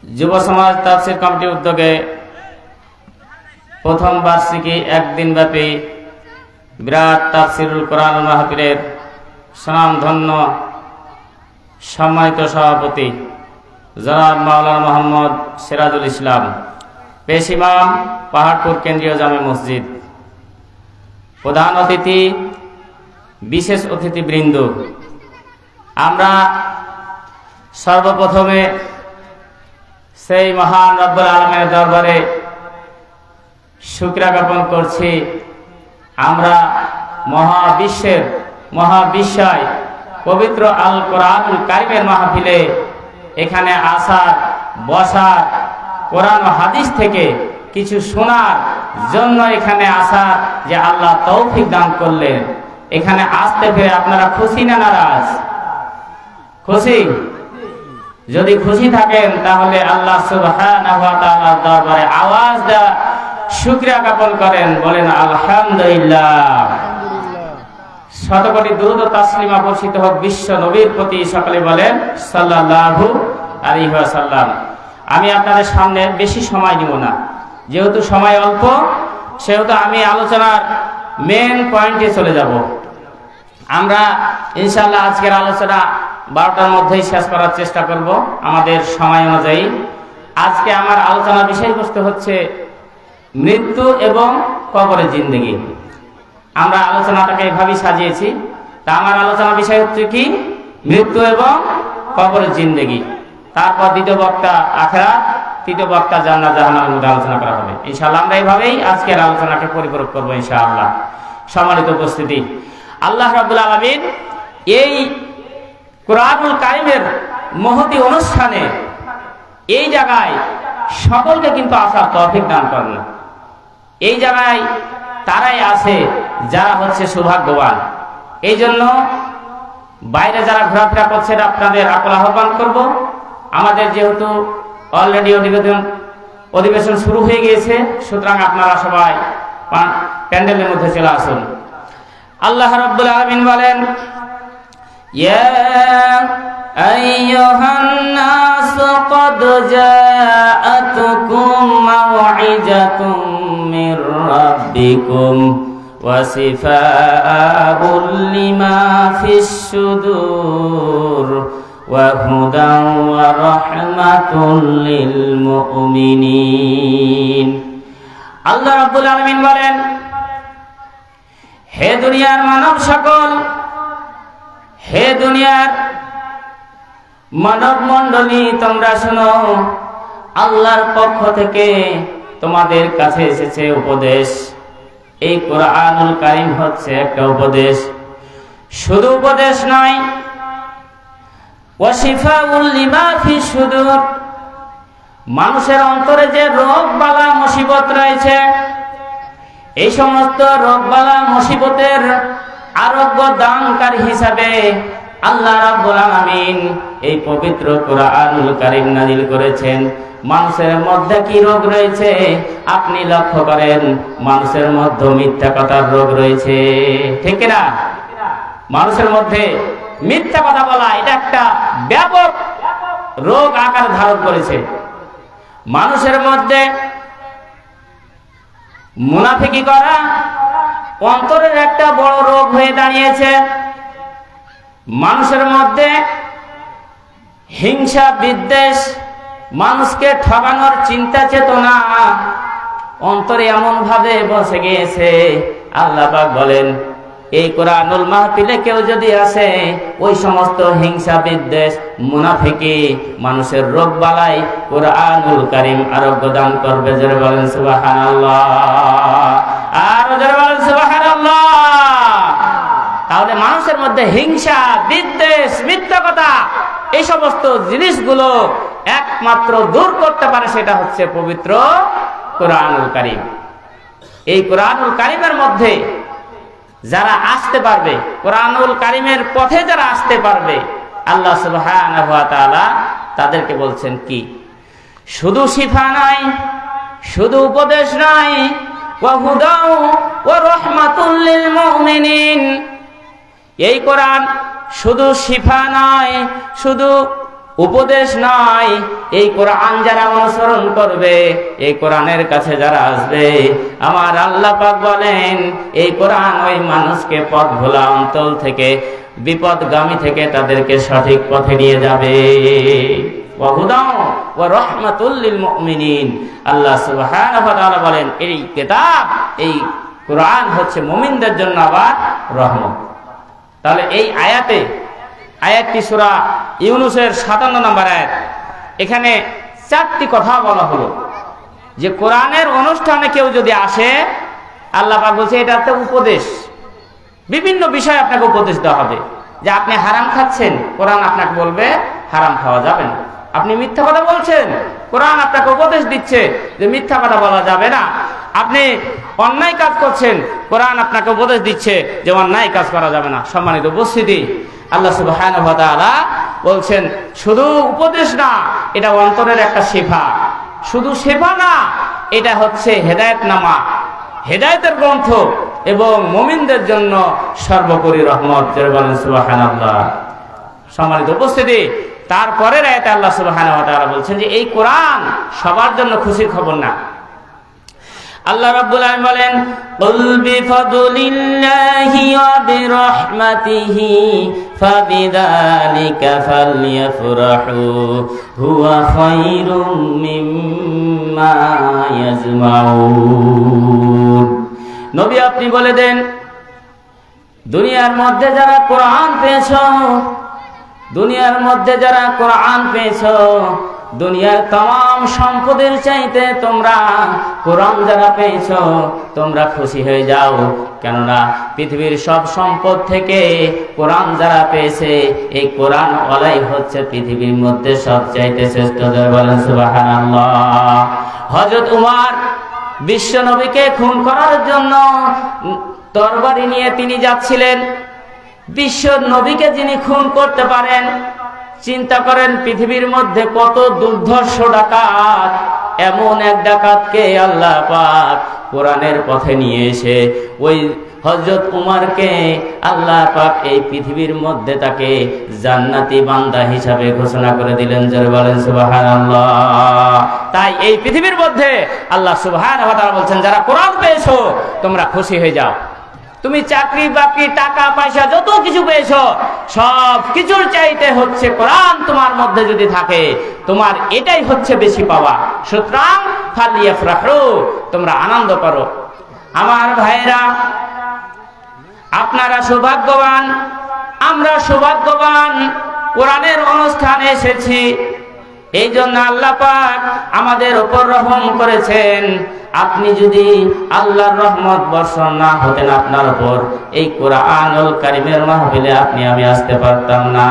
যুব সমাজ তাফসীর কমিটির উদ্যোগে প্রথম বার্ষিকী একদিন ব্যাপী বিরাট তাফসীরুল কোরআন মাহফিলের সুনামধন্য সম্মানিত সভাপতি জনাব মাওলানা মোহাম্মদ সিরাজুল ইসলাম, পেশ ইমাম, পাহাড়পুর কেন্দ্রীয় জামে মসজিদ, প্রধান অতিথি, বিশেষ অতিথিবৃন্দ, আমরা সর্বপ্রথমে সেই মহান রব্বুল আলামিনের দরবারে শুকরিয়া জ্ঞাপন করছি। আমরা মহাবিশ্বয় পবিত্র আল কোরআনুল কারীমের মাহফিলে এখানে আসার, বসার, কোরআন ও হাদিস থেকে কিছু শোনার জন্য এখানে আসার যে আল্লাহ তৌফিক দান করলেন। এখানে আসতে পেরে আপনারা খুশি না নারাজ? খুশি? যদি খুশি থাকেন তাহলে আল্লাহ সুবহানাহু ওয়া তাআলার দরবারে আওয়াজ দেওয়া শুকরিয়া জ্ঞাপন করেন, বলেন আলহামদুলিল্লাহ। শতকোটি দুরূদ ও তাসলিমা বর্ষিত হোক বিশ্ব নবীর প্রতি, সকলে বলেন সাল্লাল্লাহু আলাইহি ওয়াসাল্লাম। আমি আপনাদের সামনে বেশি সময় নিব না, যেহেতু সময় অল্প, সেহেতু আমি আলোচনার মেন পয়েন্টে চলে যাব। আমরা ইনশাআল্লাহ আজকের আলোচনা 12টার মধ্যেই শেষ করার চেষ্টা করব আমাদের সময় অনুযায়ী। আজকে আমার আলোচনার বিষয়বস্তু হচ্ছে মৃত্যু এবং কবরের জিন্দেগি। আমরা আলোচনাটাকে এভাবেই সাজিয়েছি। তা আমার আলোচনার বিষয় হচ্ছে কি? মৃত্যু এবং কবরের জিন্দেগি। তারপর দ্বিতীয় বক্তা আখিরাত, তৃতীয় বক্তা জান্নাত জাহান্নামের মধ্যে আলোচনা করা হবে ইনশাআল্লাহ। আমরা এইভাবেই আজকের আলোচনাকে পরিপূরক করব ইনশাআল্লাহ। সম্মানিত উপস্থিতি, আল্লাহ রাব্বুল আলামিন এই কোরআনুল কারীমের মহতি অনুষ্ঠানে এই জায়গায় সকলকে কিন্তু আসার তৌফিক দান করেন না। এই জায়গায় তারাই আসে যারা হচ্ছে সৌভাগ্যবান। এই জন্য বাইরে যারা ঘোরাফেরা করছেন আপনাদের আকল আহ্বান করব, আমাদের যেহেতু অলরেডি অধিবেশন শুরু হয়ে গিয়েছে, সুতরাং আপনারা সবাই প্যান্ডেলের মধ্যে চলে আসুন। আল্লাহ রাব্বুল আলামিন বলেন, ইয়া আইয়ুহান নাস ক্বাদ জাআতুকুম মাউইজাতুম মির রাব্বিকুম ওয়া শিফাউল লিমা ফিস সুদুর ওয়া হুদান ওয়া রাহমাতুল লিল মুমিনিন। আল্লাহ রাব্বুল আলামিন বলেন, হে দুনিয়ার মানব সকল, হে দুনিয়ার মানব মণ্ডলী, তোমরা শোনো, আল্লাহর পক্ষ থেকে তোমাদের কাছে এসেছে উপদেশ। এই কোরআনুল কারীম হচ্ছে একটা উপদেশ। শুধু উপদেশ নয়, ওয়া শিফাউল লিমা ফিস সুদুর, মানুষের অন্তরে যে রোগ বালা মুসিবত রয়েছে, এই সমস্ত রোগ বালা মুসিবতের আরোগ্য দানকারী হিসাবে আল্লাহ রাব্বুল আলামিন এই পবিত্র কোরআনুল কারীম নাযিল করেছেন। মানুষের মধ্যে কি রোগ রয়েছে আপনি লক্ষ্য করেন, মানুষের মধ্যে মিথ্যা কথার রোগ রয়েছে, ঠিক না? মানুষের মধ্যে মিথ্যা কথা বলা এটা একটা ব্যাপক রোগ আকার ধারণ করেছে। মানুষের মধ্যে মুনাফিকি করা অন্তরের একটা বড় রোগ হয়ে দাঁড়িয়েছে। মানুষের মধ্যে হিংসা, বিদ্বেষ, মানুষকে ঠকানোর চিন্তা চেতনা অন্তরে এমন ভাবে বসে গিয়েছে। আল্লাহ পাক বলেন, এই কোরআনুল মাহফিলে কেউ যদি আসে, ওই সমস্ত হিংসা, বিদ্বেষ, মুনাফিকি, মানুষের রোগ বালাই কোরআনুল কারীম আরোগ্য দান করবে। জোরে বলেন সুবহানাল্লাহ, আর জোরে বলেন সুবহানাল্লাহ। তাহলে মানুষের মধ্যে হিংসা, বিদ্বেষ, মিথ্যা কথা, এই সমস্ত জিনিসগুলো একমাত্র দূর করতে পারে সেটা হচ্ছে পবিত্র কোরআনুল কারীম। এই কোরআনুল কারীমের মধ্যে যারা আসতে পারবে, কোরআনুল কারীমের পথে যারা আসতে পারবে, আল্লাহ সুবহানাহু ওয়া তাআলা তাদেরকে বলছেন কি? শুধু শিফা নাই, শুধু উপদেশ নাই, ওয়া হুদাও ওয়া রাহমাতুল লিল মুমিনিন। এই কোরআন শুধু শিফা নয়, শুধু উপদেশ নয়। এই কোরআন যারা অনুসরণ করবে, এই কোরআনের কাছে যারা আসবে, আমার আল্লাহ পাক বলেন এই কোরআন ওই মানুষকে পথ ভোলা অঞ্চল থেকে, বিপদগামী থেকে তাদেরকে সঠিক পথে নিয়ে যাবে। ওয়া হুদাও ওয়া রাহমাতুল লিল মুমিনিন। আল্লাহ সুবহানাহু ওয়া তাআলা বলেন এই কিতাব, এই কোরআন হচ্ছে মুমিনদের জন্য আবার রহমত। তাহলে এই আয়াতটি সূরা ইউনূসের 57 নম্বর আয়াত। এখানে 4টি কথা বলা হলো যে কোরআনের অনুষ্ঠানে কেউ যদি আসে, আল্লাহ পাক বলছে এটা একটা উপদেশ। বিভিন্ন বিষয় আপনাকে উপদেশ দেওয়া হবে। যে আপনি হারাম খাচ্ছেন, কোরআন আপনাকে বলবে হারাম খাওয়া যাবে না। আপনি মিথ্যা কথা বলছেন, কোরআন আপনাকে উপদেশ দিচ্ছে যে মিথ্যা কথা বলা যাবে না। আপনি অন্যায় কাজ করছেন, কোরআন আপনাকে উপদেশ দিচ্ছে যে অন্যায় কাজ করা যাবে না। সম্মানিত উপস্থিতি, আল্লাহ সুবহানাহু ওয়া তাআলা বলছেন শুধু উপদেশ না, এটা অন্তরের একটা শিফা। শুধু শিফা না, এটা হচ্ছে হেদায়েতনামা, হেদায়েতের গ্রন্থ এবং মুমিনদের জন্য সর্বোপরি রহমত। বলেন সুবহানাল্লাহ। সম্মানিত উপস্থিতি, তারপরের আয়াতে আল্লাহ সুবহানাহু ওয়া তাআলা বলছেন যে এই কোরআন সবার জন্য খুশির খবর না। আল্লাহ রাব্বুল আলামিন বলেন কুল বিফাদলিল্লাহি ওয়া বিরহমাতিহি ফাবিযালিকা ফালইফরাহু হুয়া খায়রুম মিম্মা ইয়াজমাউন। নবী আপনি বলে দেন, দুনিয়ার মধ্যে যারা কোরআন পেয়েছো, দুনিয়ার মধ্যে যারা কোরআন পেয়েছো, দুনিয়ার तमाम সম্পদের চাইতে তোমরা কোরআন যারা পেয়েছো তোমরা খুশি হয়ে যাও। কেননা পৃথিবীর সব সম্পদ থেকে কোরআন যারা পেয়েছে, এই কোরআন ওয়ালাই হচ্ছে পৃথিবীর মধ্যে সবচাইতে শ্রেষ্ঠ। বলেন সুবহানাল্লাহ। হযরত উমর বিশ্ব নবীকে খুন করার জন্য তরবারি নিয়ে তিনি যাচ্ছিলেন। বিশ্ব নবীকে যিনি খুন করতে পারেন, চিন্তা করেন পৃথিবীর মধ্যে কত দুর্ধর্ষ ডাকাত, এমন এক ডাকাতকে আল্লাহ পাক কোরআনের পথে নিয়ে এসে ওই হযরত উমরকে আল্লাহ পাক এই পৃথিবীর মধ্যে তাকে জান্নাতি বান্দা হিসাবে ঘোষণা করে দিলেন। জোরে বলেন সুবহানাল্লাহ। তাই এই পৃথিবীর মধ্যে আল্লাহ সুবহানাহু ওয়া তাআলা বলছেন যারা কোরআন পেয়েছো তোমরা খুশি হয়ে যাও। তুমি চাকরি বাকরি টাকা পয়সা যত কিছু পেয়েছো, সব কিছুর চাইতে হচ্ছে কোরআন তোমার মধ্যে যদি থাকে, তোমার এটাই হচ্ছে বেশি পাওয়া। সুতরাং ফালিয়াফরাহু, তোমরা আনন্দ করো। আমার ভাইরা, আপনারা সৌভাগ্যবান, আমরা সৌভাগ্যবান, কোরআনের অনুষ্ঠানে এসেছি। এই জন্য আল্লাহ পাক আমাদের উপর রহম করেছেন। আপনি যদি আল্লাহর রহমত বর্ষণ না হতেন আপনার উপর, এই কোরআনুল কারীমের মাহফিলে আমি আসতে পারতাম না।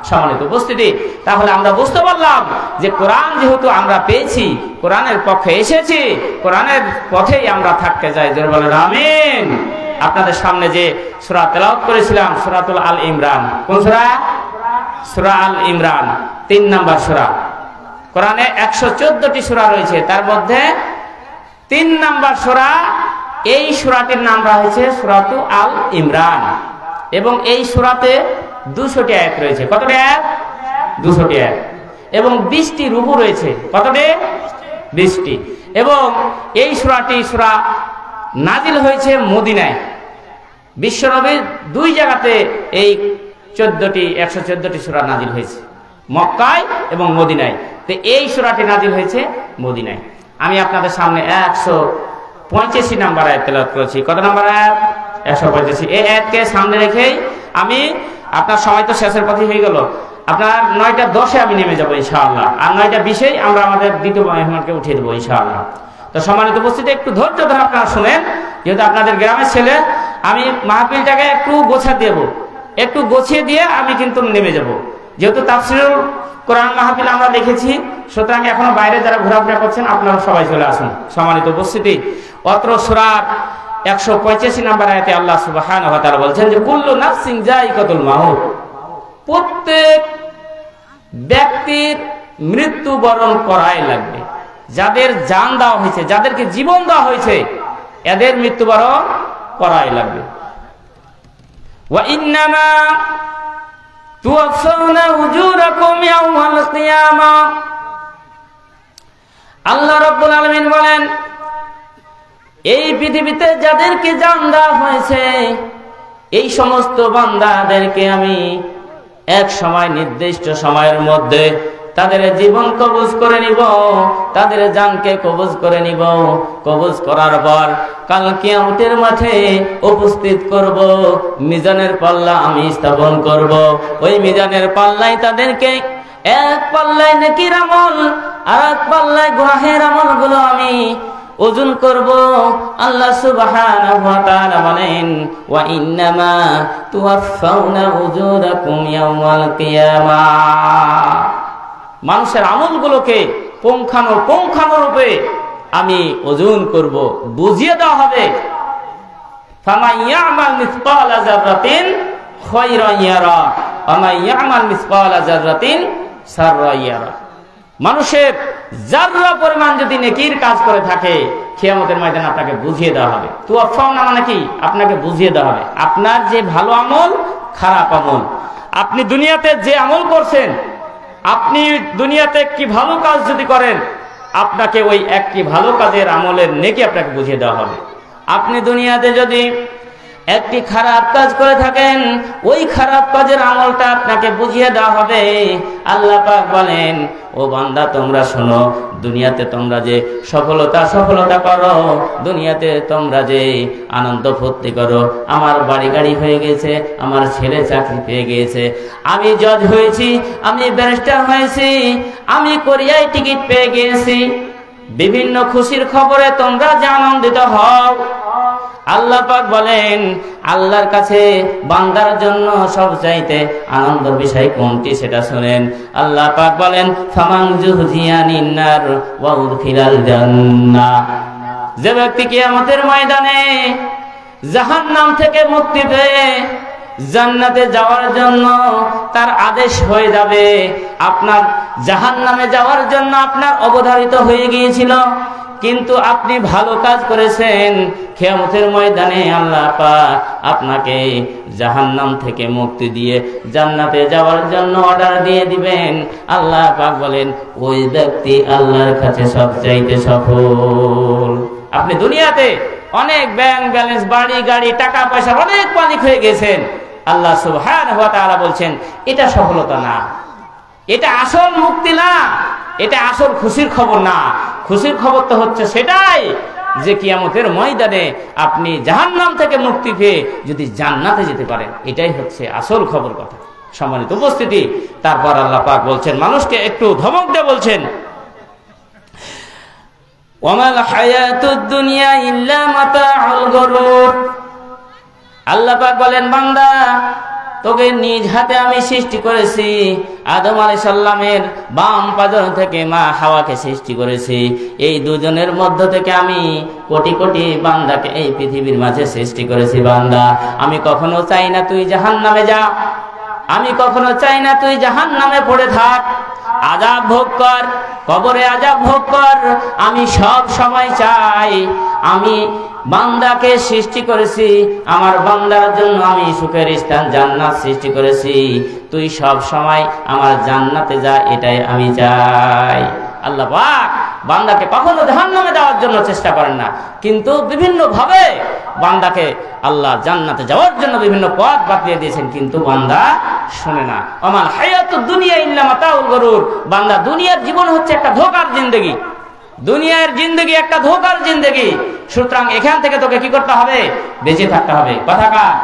সম্মানিত উপস্থিতি, তাহলে আমরা বুঝতে পারলাম যে কোরআন যেহেতু আমরা পেয়েছি, কোরআনের পক্ষে এসেছি, কোরআনের পথেই আমরা থাকতে চাই। জোরে বলেন আমিন। আপনাদের সামনে যে সূরা তেলাওয়াত করেছিলাম, সূরাতুল আল ইমরান। কোন সূরা? সূরা আল ইমরান, 3 নম্বর সূরা। কোরআনে 114টি সূরা রয়েছে, তার মধ্যে 3 নম্বর সূরা, এই সূরাটির নাম রয়েছে সূরাতু আল ইমরান। এবং এই সূরাতে 200টি আয়াত রয়েছে। কতটি আয়াত? 200টি আয়াত। এবং 20টি রুকু রয়েছে। কতটি? 20টি। এবং এই সূরা নাজিল হয়েছে মদিনায়। বিশ্বনবীর 2 জায়গাতে এই 114টি সূরা নাজিল হয়েছে, মক্কায় এবং মদিনায়। তো এই সূরাটি নাজিল হয়েছে মদিনায়। আমি আপনাদের সামনে 185 নম্বর আয়াত তেলাওয়াত করেছি। কত নম্বর আয়াত? 185। এই আয়াতকে সামনে রেখেই আমি, আপনার সময় তো শেষের পথে হয়ে গেল, আপনার 9:10 আমি নেমে যাবো ইনশাআল্লাহ। আর 9:20 আমরা আমাদের দ্বিতীয় মেহমানকে উঠিয়ে দেবো ইনশাআল্লাহ। তো সম্মানিত উপস্থিতি, একটু ধৈর্য ধরে আপনারা শুনেন। যেহেতু আপনাদের গ্রামের ছেলে, আমি মাহফিলটাকে একটু গোছিয়ে দিয়ে আমি কিন্তু নেমে যাব। যেহেতু তাফসীরুল কোরআন মাহফিল আমরা দেখেছি, সুতরাং এখনো বাইরে যারা ঘোরাফেরা করছেন আপনারা সবাই চলে আসুন। সম্মানিত উপস্থিতি, অত্র সূরার 185 নম্বর আয়াতে আল্লাহ সুবহানাহু ওয়া তাআলা বলছেন যে কুল্লু নাফসিন যায়িকাতুল মাউত, প্রত্যেক ব্যক্তির মৃত্যু বরণ করাই লাগবে। যাদের জান দেওয়া হয়েছে, যাদেরকে জীবন দেওয়া হয়েছে, এদের মৃত্যুবরণ করাই লাগবে। ওয়া ইন্নামা তুওয়াফাউনা উজুরাকুম ইয়াওমাল কিয়ামা। আল্লাহ রাব্বুল আলামিন বলেন, এই পৃথিবীতে যাদেরকে জান দেওয়া হয়েছে এই সমস্ত বান্দাদেরকে আমি এক সময় নির্দিষ্ট সময়ের মধ্যে তাদের জীবন কবজ করে নিব, তাদের জানকে কবজ করে নিব। কবজ করার পর কাল কিয়ামতের মাঠে উপস্থিত করব, মিজানের পাল্লা আমি স্থাপন করব। ওই মিজানের পাল্লায় তাদেরকে এক পাল্লায় নেকির আমল আর এক পাল্লায় গুনাহের আমলগুলো আমি ওজন করব। আল্লাহ সুবহানাহু ওয়া তাআলা বলেন, ওয়া ইন্নামা তুওয়াফাউনা উজুরাকুম ইয়াওমাল কিয়ামাহ। মানুষের আমলগুলোকে পুঙ্খানুপুঙ্খানুরূপে আমি ওজন করব, বুঝিয়ে দেওয়া হবে। ফামান ইয়ামাল মিসকালা যাররাতিন খায়রান ইয়ারা ওয়া মান ইয়ামাল মিসকালা যাররাতিন শাররান ইয়ারা। মানুষের যাররা পরিমাণ যদি নেকির কাজ করে থাকে কিয়ামতের ময়দানে আপনাকে বুঝিয়ে দেওয়া হবে। তুওয়াফাউনা মানে কি? আপনাকে বুঝিয়ে দেওয়া হবে আপনার যে ভালো আমল খারাপ আমল। আপনি দুনিয়াতে যে আমল করছেন, আপনি দুনিয়াতে কি ভালো কাজ যদি করেন, আপনাকে ওই একটি ভালো কাজের আমলের নেকি আপনাকে বুঝিয়ে দেওয়া হবে। আপনি দুনিয়াতে যদি একটি খারাপ কাজ করে থাকেন, ওই খারাপ কাজের আমলটা আপনাকে বুঝিয়ে দেওয়া হবে। আল্লাহ পাক বলেন, ও বান্দা তোমরা শোনো, দুনিয়াতে তোমরা যে সফলতা করো, দুনিয়াতে তোমরা যে আনন্দ ফুর্তি করো, আমার বাড়ি গাড়ি হয়ে গেছে, আমার ছেলে চাকরি পেয়ে গিয়েছে, আমি জজ হয়েছি, আমি ব্যারিস্টার হয়েছি, আমি কোরিয়ায় টিকিট পেয়ে গিয়েছি, বিভিন্ন খুশির খবরে তোমরা যে আনন্দিত হও, আল্লাহ পাক বলেন আল্লাহর কাছে বান্দার জন্য সবচাইতে আনন্দের বিষয় কোনটি সেটা শুনেন। আল্লাহ পাক বলেন, ফামান যুহজিয়ানিন নার ওয়া উদখিলাল জান্নাহ। যে ব্যক্তি কিয়ামতের ময়দানে জাহান্নাম থেকে মুক্তি পেয়ে জান্নাতে যাওয়ার জন্য তার আদেশ হয়ে যাবে। আপনার জাহান্নামে যাওয়ার জন্য আপনার অবধারিত হয়ে গিয়েছিল, কিন্তু আপনি ভালো কাজ করেছেন, কিয়ামতের ময়দানে আল্লাহ পাক আপনাকে জাহান্নাম থেকে মুক্তি দিয়ে জান্নাতে যাওয়ার জন্য অর্ডার দিয়ে দিবেন। আল্লাহ পাক বলেন, ওই ব্যক্তি আল্লাহর কাছে সবচাইতে সফল। আপনি দুনিয়াতে অনেক ব্যাংক ব্যালেন্স, বাড়ি গাড়ি, টাকা পয়সা অনেক মালিক হয়ে গেছেন, আল্লাহ সুবহানাহু ওয়া তাআলা বলছেন এটা সফলতা না, এটা আসল মুক্তি না, এটা আসল খুশির খবর না। খুশির খবর তো হচ্ছে সেটাই যে কিয়ামতের ময়দানে আপনি জাহান্নাম থেকে মুক্তি পেয়ে যদি জান্নাতে যেতে পারেন, এটাই হচ্ছে আসল খবর কথা। সম্মানিত উপস্থিতি, তারপর আল্লাহ পাক বলছেন, মানুষকে একটু ধমক দিয়ে বলছেন, ওয়ামাল হায়াতুদ দুনিয়া ইল্লা মাতাউল গুরুর। আল্লাহ পাক বলেন, বান্দা তোকে নিজ হাতে আমি সৃষ্টি করেছি। আদম আলাইহিস সালামের বাম পাদর থেকে মা হাওয়াকে সৃষ্টি করেছি। এই দুজনের মধ্য থেকে আমি কোটি কোটি বান্দাকে এই পৃথিবীর মাঝে সৃষ্টি করেছি। বান্দা, আমি কখনো চাই না তুই জাহান্নামে যা, আমি কখনো চাই না তুই জাহান্নামে পড়ে থাক, আযাব ভোগ কর, কবরে আযাব ভোগ কর। আমি সব সময় চাই, আমি বান্দাকে সৃষ্টি করেছি, আমার বান্দার জন্য আমি সুখের স্থান জান্নাত সৃষ্টি করেছি। তুই সব সময় আমার জান্নাতে যা, এটাই আমি চাই। আল্লাহ পাক বান্দাকে কখনো জাহান্নামে যাওয়ার জন্য চেষ্টা করেন না, কিন্তু বিভিন্ন ভাবে বান্দাকে আল্লাহ জান্নাতে যাওয়ার জন্য বিভিন্ন পথ বাতলিয়ে দিয়েছেন, কিন্তু বান্দা শুনে না। আমাল হায়াতুদ দুনিয়া ইল্লা মাতাউল গুরুর। বান্দা, দুনিয়ার জীবন হচ্ছে একটা ধোঁকার জিন্দেগি, দুনিয়ার জিন্দেগি একটা ধোঁকার জিন্দেগি। সুতরাং এখান থেকে তোকে কি করতে হবে? বেঁচে থাকতে হবে। কথা কার?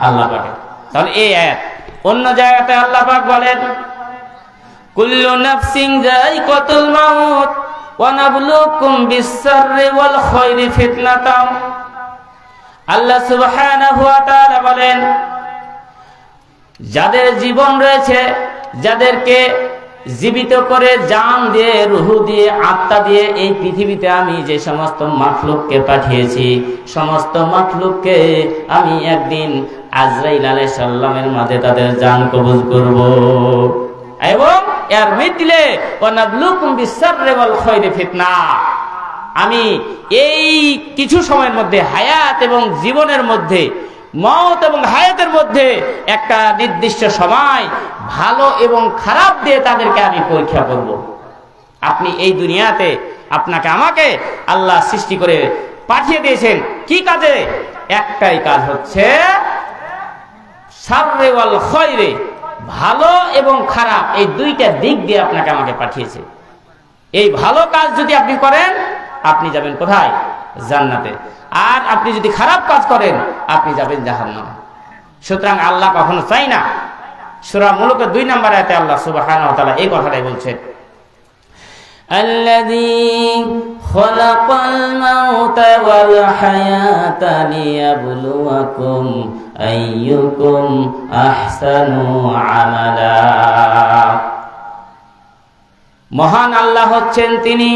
আল্লাহ পাকের। তাহলে এই আয়াত। অন্য জায়গাতে আল্লাহ পাক বলেন, কুল্লু নাফসিন যায়িকাতুল মাউত ওয়া নাবলুকুম বিশ-শাররি ওয়াল খায়রি ফিতনাতাও। আল্লাহ সুবহানাহু ওয়া তাআলা বলেন, যাদের জীবন রয়েছে, যাদেরকে জীবিত করে জান দিয়ে, রূহ দিয়ে, আত্মা দিয়ে এই পৃথিবীতে আমি যে সমস্ত মাখলুককে পাঠিয়েছি, সমস্ত মাখলুককে আমি একদিন আজরাইল আলাইহিস সালামের মাঝে তাদের জান কবজ করব, এবং এর মিথলে ওয়ানাবলুকুম বিশ-শাররি ওয়াল খায়রি ফিতনা। আমি এই কিছু সময়ের মধ্যে, হায়াত এবং জীবনের মধ্যে মওত এবং হায়াতের মধ্যে একটা নির্দিষ্ট সময় ভালো এবং খারাপ দিয়ে তাদেরকে আমি পরীক্ষা করব। আপনি এই দুনিয়াতে আপনাকে আমাকে আল্লাহ সৃষ্টি করে পাঠিয়ে দিয়েছেন কি কাজে? একটাই কাজ হচ্ছে শাররে ওয়াল খায়রে, ভালো এবং খারাপ এই দুইটা দিক দিয়ে আপনাকে আমাকে পাঠিয়েছে। এই ভালো কাজ যদি আপনি করেন আপনি যাবেন কোথায়? জান্নাতে। আর আপনি যদি খারাপ কাজ করেন আপনি যাবেন জাহান্নামে। সুতরাং আল্লাহ কখনো চাই না। সূরা মুলুকের 2 নম্বর আয়াতে আল্লাহ সুবহানাহু ওয়া তাআলা এই কথাটাই বলছেন, আল্লাযী খালাকাল মাউতা ওয়াল হায়াতা লিয়াবলুয়াকুম আইয়ুকুম আহসানু আমালা। মহান আল্লাহ হচ্ছেন তিনি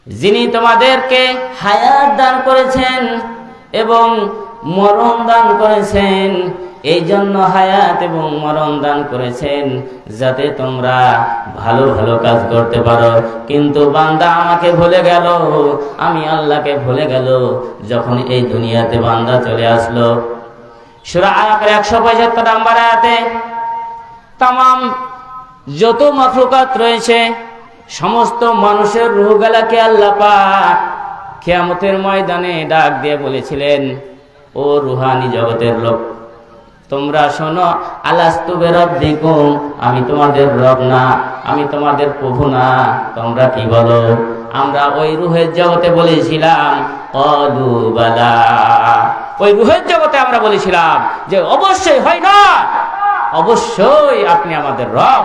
যিনি তোমাদেরকে হায়াত দান করেছেন এবং মরণ দান করেছেন। এই জন্য হায়াত এবং মরণ দান করেছেন যাতে তোমরা ভালো ভালো কাজ করতে পারো। কিন্তু বান্দা আমাকে ভুলে গেল, আমি আল্লাহকে ভুলে গেল যখন এই দুনিয়াতে বান্দা চলে আসলো। সূরা আরাফের 175 নম্বর আয়াতে तमाम যত মাখলুকাত রয়েছে সমস্ত মানুষের রূহগুলোকে আল্লাহ পাক কিয়ামতের ময়দানে ডাক দিয়ে বলেছিলেন, ও রুহানি জগতের লোক, তোমরা শোনো, আলাস্তু বিরাব্বিকুম, আমি তোমাদের রব না, আমি তোমাদের প্রভু না, তোমরা কি বলো? আমরা ওই রূহের জগতে বলেছিলাম ক্বালু বালা, ওই রূহের জগতে আমরা বলেছিলাম যে অবশ্যই হয় না, অবশ্যই আপনি আমাদের রব,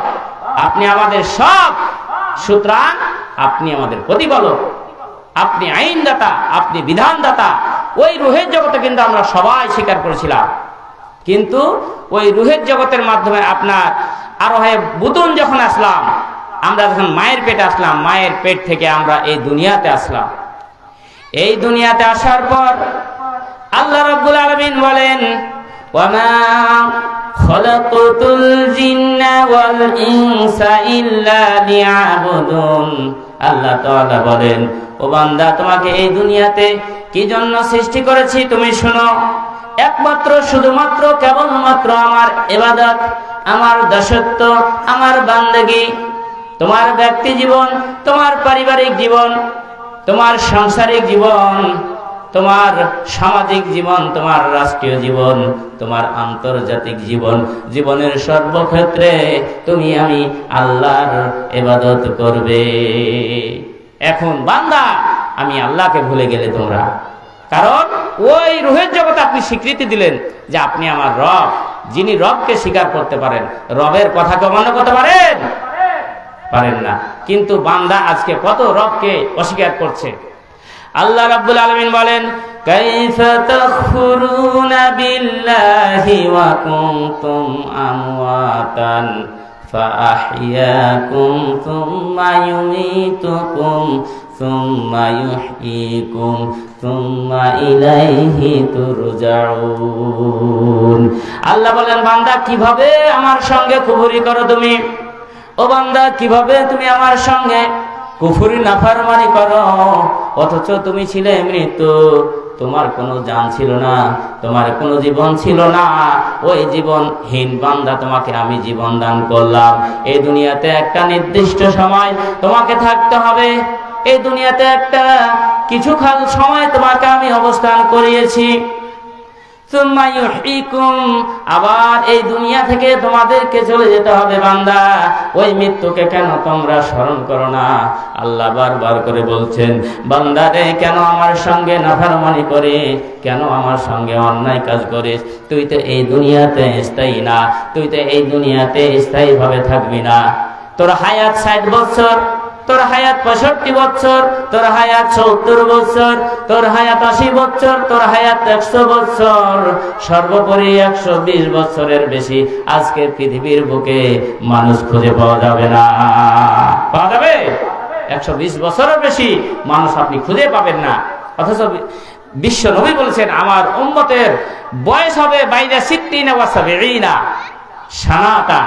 আপনি আমাদের সব। সুতরাং আপনি আমাদের প্রতিপালক, আপনি আইনদাতা, আপনি বিধানদাতা। ওই রূহের জগতে কিন্তু আমরা সবাই স্বীকার করেছিলাম। কিন্তু ওই রূহের জগতের মাধ্যমে আপনার আরোহে বুতুন যখন আসলাম, আমরা যখন মায়ের পেটে আসলাম, মায়ের পেট থেকে আমরা এই দুনিয়াতে আসলাম। এই দুনিয়াতে আসার পর আল্লাহ রাব্বুল আলামিন বলেন, ওয়ামা খালাকাতুল জিন্না ওয়াল ইনসা ইল্লা লিয়াবুদুন। আল্লাহ তাআলা বলেন, ও বান্দা, তোমাকে এই দুনিয়াতে কি জন্য সৃষ্টি করেছি তুমি শোনো। একমাত্র শুধুমাত্র কেবলমাত্র আমার ইবাদত, আমার দাসত্ব, আমার বান্দেগী। তোমার ব্যক্তি জীবন, তোমার পারিবারিক জীবন, তোমার সাংসারিক জীবন, তোমার সামাজিক জীবন, তোমার রাষ্ট্রীয় জীবন, তোমার আন্তর্জাতিক জীবন, জীবনের সর্বক্ষেত্রে তুমি আমি আল্লাহর ইবাদত করবে। এখন বান্দা, আমি আল্লাহকে ভুলে গেলে তোমরা, কারণ ওই রূহের জগতে আপনি স্বীকৃতি দিলেন যে আপনি আমার রব। যিনি রবকে স্বীকার করতে পারেন, রবের কথাকে অমান্য করতে পারেন? পারেন না। কিন্তু বান্দা আজকে কত রবকে অস্বীকার করছে। আল্লাহ রাব্বুল আলামিন বলেন, কাইফা তাকফুরুনা বিল্লাহি ওয়া কুনতুম আমওয়াতান ফাআহইয়াকুম সুম্মা ইউমীতুকুম সুম্মা ইউহয়িকুম সুম্মা ইলাইহি তুরজাউন। আল্লাহ বলেন, বান্দা কিভাবে আমার সঙ্গে কুফরি করো তুমি? ও বান্দা, কিভাবে তুমি আমার সঙ্গে কুফরি নাফরমানি করো, অথচ তুমি ছিলে মৃত্যু, তোমার কোনো জান ছিল না, তোমার কোনো জীবন ছিল না। ওই জীবনহীন বান্দা তোমাকে আমি জীবন দান করলাম। এই দুনিয়াতে একটা নির্দিষ্ট সময় তোমাকে থাকতে হবে। এই দুনিয়াতে একটা কিছুকাল সময় তোমাকে আমি অবস্থান করিয়েছি। সুম্মা ইউহয়িকুম, আবার এই দুনিয়া থেকে তোমাদেরকে চলে যেতে হবে বান্দা। ওই মৃত্যুকে কেন তোমরা স্মরণ করো না? আল্লাহ বারবার করে বলছেন, বান্দারে কেন আমার সঙ্গে নাফরমানি করে, কেন আমার সঙ্গে অন্যায় কাজ করিস? তুই তো এই দুনিয়াতে স্থায়ী না, তুই তো এই দুনিয়াতে স্থায়ীভাবে থাকবি না। তোর হায়াত 60 বছর, তোর হায়াত 65 বছর, তোর হায়াত 70 বছর, তোর হায়াত 80 বছর, তোর হায়াত 100 বছর, সর্বোপরি 120 বছরের বেশি আজকে পৃথিবীর বুকে মানুষ খুঁজে পাওয়া যাবে না। পাওয়া যাবে? 120 বছরের বেশি মানুষ আপনি খুঁজে পাবেন না। অথচ বিশ্ব নবী বলেছেন, আমার উম্মতের বয়স হবে বাইনা 60 ওয়া 70 সানাতা,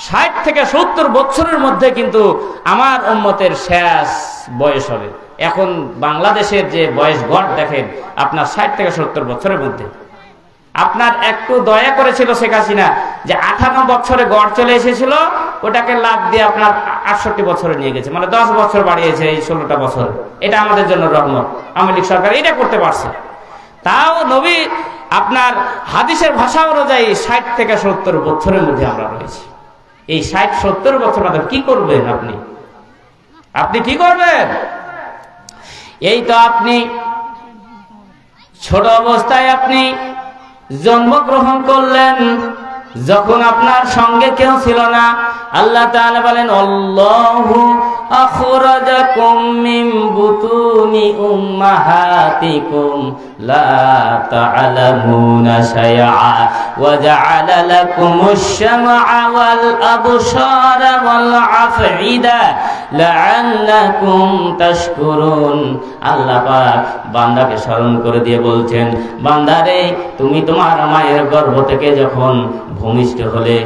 60 থেকে 70 বছরের মধ্যে কিন্তু আমার উম্মতের শেষ বয়স হবে। এখন বাংলাদেশের যে বয়স গড় দেখেন আপনার 60 থেকে 70 বছরের মধ্যে। আপনার একটু দয়া করেছিল শেখ হাসিনা যে 58 বছরে গড় চলে এসেছিল, ওটাকে লাভ দিয়ে আপনার 68 বছরে নিয়ে গেছে, মানে 10 বছর বাড়িয়েছে এই 16টা বছর। এটা আমাদের জন্য রহমত। আওয়ামী লীগ সরকার এটা করতে পারছে। তাও নবী আপনার হাদিসের ভাষা অনুযায়ী 60 থেকে 70 বছরের মধ্যে আমরা রয়েছি। এই 60-70 বছর বাদে কি করবেন আপনি? আপনি কি করবেন? এই তো আপনি ছোট অবস্থায় আপনি জন্মগ্রহণ করলেন, যখন আপনার সঙ্গে কেউ ছিল না। আল্লাহ তাআলা বলেন, আল্লাহু আখরাজাকুম মিন বুতুনি উম্মাহাতিকুম লা তা'লামুনা শাইআ ওয়া জা'আলা লাকুমুশ শামআ ওয়াল আবসারা ওয়াল আফইদা লা'আল্লাকুম তাশকুরুন। আল্লাহ পাক বান্দাকে স্মরণ করে দিয়ে বলছেন, বান্দারে তুমি তোমার মায়ের গর্ভ থেকে যখন ভূমিষ্ঠ হলে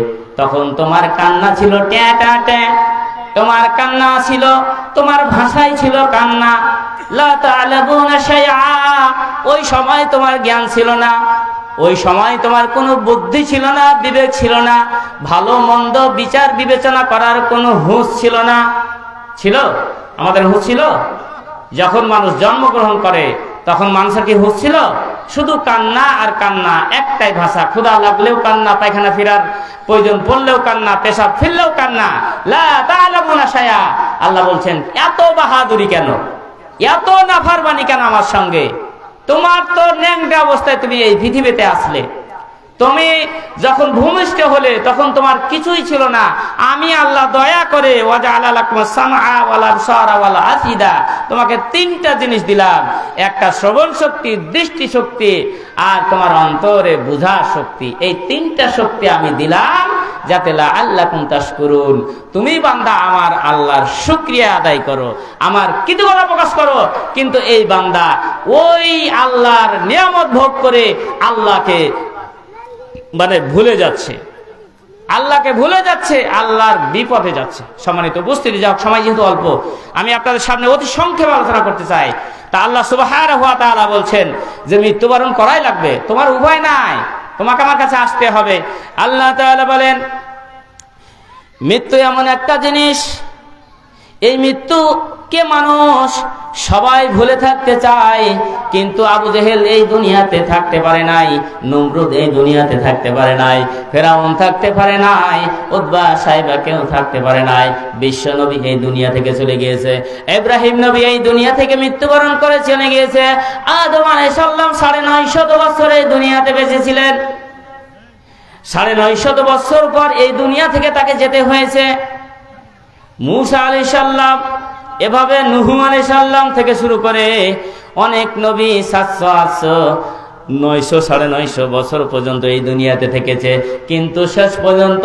তখন তোমার কান্না ছিল ট্যা ট্যা ট্যা, তোমার কান্না ছিল, তোমার ভাষাই ছিল কান্না। লা তা'লামুনা শাইআ, ওই সময় তোমার জ্ঞান ছিল না, ওই সময় তোমার কোনো বুদ্ধি ছিল না, বিবেক ছিল না, ভালো মন্দ বিচার বিবেচনা করার কোনো হুঁশ ছিল না। ছিল? আমাদের হুঁশ ছিল? যখন মানুষ জন্মগ্রহণ করে তখন মানুষের কি হুঁশ ছিল? শুধু কান্না আর কান্না, একটাই ভাষা। ক্ষুধা লাগলেও কান্না, পায়খানা ফেরার প্রয়োজন পড়লেও কান্না, পেশাব ফিরলেও কান্না। লা তা'লামুনা শাইআ। আল্লাহ বলছেন, এত বাহাদুরি কেন, এত নাফরমানি কেন আমার সঙ্গে? তোমার তো ন্যাংটা অবস্থায় তুমি এই পৃথিবীতে আসলে, তুমি যখন ভূমিষ্ঠ হলে তখন তোমার কিছুই ছিল না। আমি আল্লাহ দয়া করে ওয়াজআলা লাকুমুস সামআ ওয়াল আবসারা ওয়াল আফিদা, তোমাকে 3টা জিনিস দিলাম। একটা শ্রবণ শক্তি, দৃষ্টি শক্তি, আর তোমার অন্তরে বুঝার শক্তি। এই 3টা শক্তি আমি দিলাম যাতে লাআল্লাকুম তাশকুরুন, তুমি বান্দা আমার আল্লাহর শুকরিয়া আদায় করো, আমার কৃতজ্ঞতা প্রকাশ করো। কিন্তু এই বান্দা ওই আল্লাহর নিয়ামত ভোগ করে আল্লাহকে মানে ভুলে যাচ্ছে, আল্লাহকে ভুলে যাচ্ছে, আল্লাহর বিপদে যাচ্ছে। সম্মানিত উপস্থিতি, যাক সময় যেহেতু অল্প, আমি আপনাদের সামনে অতি সংক্ষেপে আলোচনা করতে চাই। তা আল্লাহ সুবহানাহু ওয়া তাআলা বলছেন যে মৃত্যুবরণ করাই লাগবে, তোমার উপায় নাই, তোমাকে আমার কাছে আসতে হবে। আল্লাহ তাআলা বলেন, মৃত্যু এমন একটা জিনিস, এই মৃত্যুকে মানুষ সবাই ভুলে থাকতে চায়, কিন্তু আবু জেহেল এই দুনিয়াতে থাকতে পারে নাই, নমরুদ এই দুনিয়াতে থাকতে পারে নাই, ফেরাউন থাকতে পারে নাই, উতবা সাইবা কেউ থাকতে পারে নাই। বিশ্ব নবী এই দুনিয়া থেকে চলে গিয়েছে, ইব্রাহিম নবী এই দুনিয়া থেকে মৃত্যুবরণ করে চলে গিয়েছে, আদম আলাইহিস সালাম 950 বছর এই দুনিয়াতে বেঁচে ছিলেন, 950 বছর পর এই দুনিয়া থেকে তাকে যেতে হয়েছে। মূসা আলাইহিস সালাম, এভাবে নূহ আলাইহিস সালাম থেকে শুরু করে অনেক নবী 700, 800, 900, 950 বছর পর্যন্ত এই দুনিয়াতে থেকেছে, কিন্তু শেষ পর্যন্ত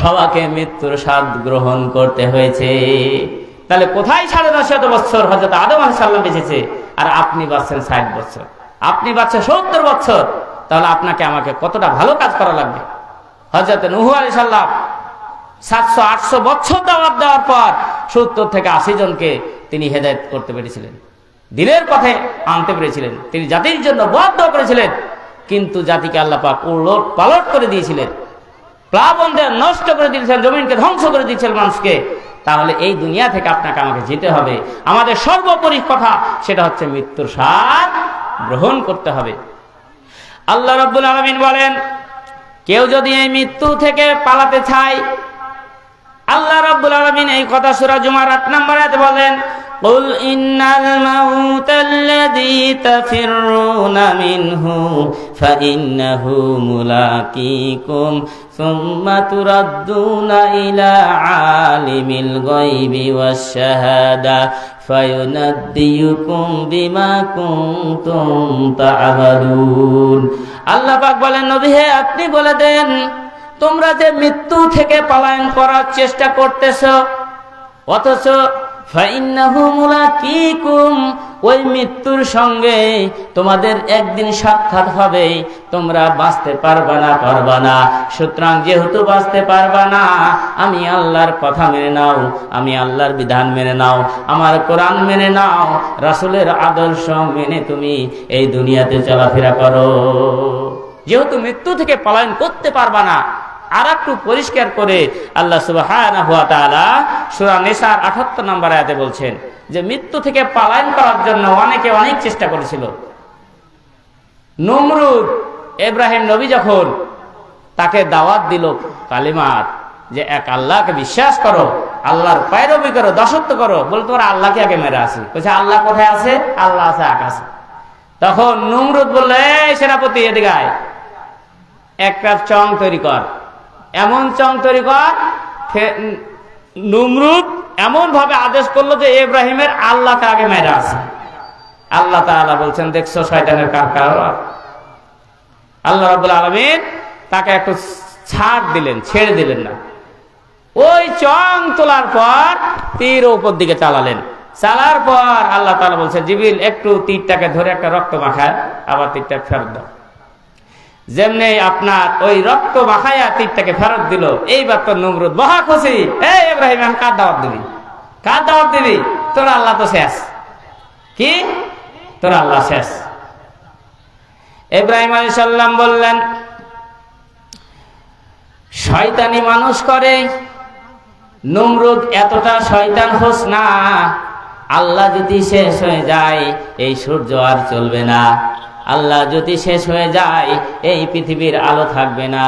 সবাইকে মৃত্যুর স্বাদ গ্রহণ করতে হয়েছে। তাহলে কোথায় 950 বছর হযরত আদম আলাইহিস সালাম বেঁচেছে, আর আপনি বাঁচছেন 60 বছর, আপনি বাঁচছেন 70 বছর। তাহলে আপনাকে আমাকে কতটা ভালো কাজ করা লাগবে। হযরত নূহ আলাইহিস সালাম 700-800 বছর দাওয়াত দেওয়ার পর 70 থেকে 80 জনকে তিনি হেদায়েত করতে পেরেছিলেন, দিনের পথে আনতে পেরেছিলেন, তিনি জাতির জন্য বদ্ধ করেছিলেন। কিন্তু জাতিকে আল্লাহ পাক উলট পালট করে দিয়েছিলেন, প্লাবন দিয়ে নষ্ট করে দিয়েছিলেন, জমিনকে ধ্বংস করে দিয়েছিলেন মানুষকে। তাহলে এই দুনিয়া থেকে আপনাকে আমাকে যেতে হবে। আমাদের সর্বোপরি কথা সেটা হচ্ছে মৃত্যুর স্বাদ গ্রহণ করতে হবে। আল্লাহ রাব্বুল আলামিন বলেন, কেউ যদি এই মৃত্যু থেকে পালাতে চায়, আল্লাহ রাব্বুল আলামিন এই কথা সূরা জুমার 8 নম্বর আয়াতে বলেন, কুল ইন্নাল মাউতাল্লাযী তাফিররুনা মিনহু ফাইন্নাহু মুলাকীকুম সুম্মা তুরাদ্দুনা ইলা আলিমিল গায়বি ওয়াশ শাহাদা ফায়ুনাদ্দিয়ুকুম বিমা কুনতুম তা'মালুন। আল্লাহ পাক বলেন, নবী হে আপনি বলে দেন, তোমরা যে মৃত্যু থেকে পলায়ন করার চেষ্টা করতেছ, অথচ ফাইন্নাহু মুলাকীকুম, ওই মৃত্যুর সঙ্গে তোমাদের একদিন সাক্ষাৎ হবে, তোমরা বাঁচতে পারবা না। সুতরাং যেহেতু বাঁচতে পারবা না, আমি আল্লাহর কথা মেনে নাও, আমি আল্লাহর বিধান মেনে নাও, আমার কোরআন মেনে নাও, রাসূলের আদর্শ মেনে তুমি এই দুনিয়াতে চলাফেরা করো। যেহেতু মৃত্যু থেকে পলায়ন করতে পারবা না, আর একটু পরিষ্কার করে আল্লাহ সুবহানাহু ওয়া তাআলা সূরা নিসার ৭৮ নম্বর আয়াতে বলছেন যে মৃত্যু থেকে পলায়ন করার জন্য অনেকে অনেক চেষ্টা করেছিল। নমরুদ ইব্রাহিম নবী যখন তাকে দাওয়াত দিল কালিমার, যে এক আল্লাহকে বিশ্বাস করো, আল্লাহর पैरवी করো, দাসত্ব করো, বল তোমরা আল্লাহকে আগে মেরে আসি। বলছে আল্লাহ কোথায় আছে? আল্লাহ আছে আকাশে। তখন নমরুদ বলল, এই সেনাপতি এদিকে আয়, একটা চং তৈরি কর, এমন চং তৈরি কর। নমরুদ এমন ভাবে আদেশ করলো যে ইব্রাহিমের আল্লাহকে আগে মেরে আসে। আল্লাহ তাআলা বলছেন, দেখছো শয়তানের কারবার। আল্লাহ রাব্বুল আলামিন তাকে একটু ছাড় দিলেন, ছেড়ে দিলেন না। ওই চং তোলার পর তীর উপর দিকে চালালেন, চালার পর আল্লাহ তাআলা বলছেন, জিবরিল একটু তীরটাকে ধরে একটা রক্ত মাখায় আবার তীরটা ফেরত দাও। যেমনি আপনার ওই রক্ত মাখায়া তীরটাকে ফেরত দিল, এইবার তো নমরুদ মহা খুশি। এই ইব্রাহিম, এখন কার দাওয়াত দিবি? কার দাওয়াত দিবি? তোর আল্লাহ তো শেষ। কি? তোর আল্লাহ শেষ। ইব্রাহিম আলাইহিস সালাম বললেন, শয়তানি মানুষ করে, নমরুদ এতটা শয়তান হোস না। আল্লাহ যদি শেষ হয়ে যায় এই সূর্য আর চলবে না, আল্লাহ যদি শেষ হয়ে যায় এই পৃথিবীর আলো থাকবে না,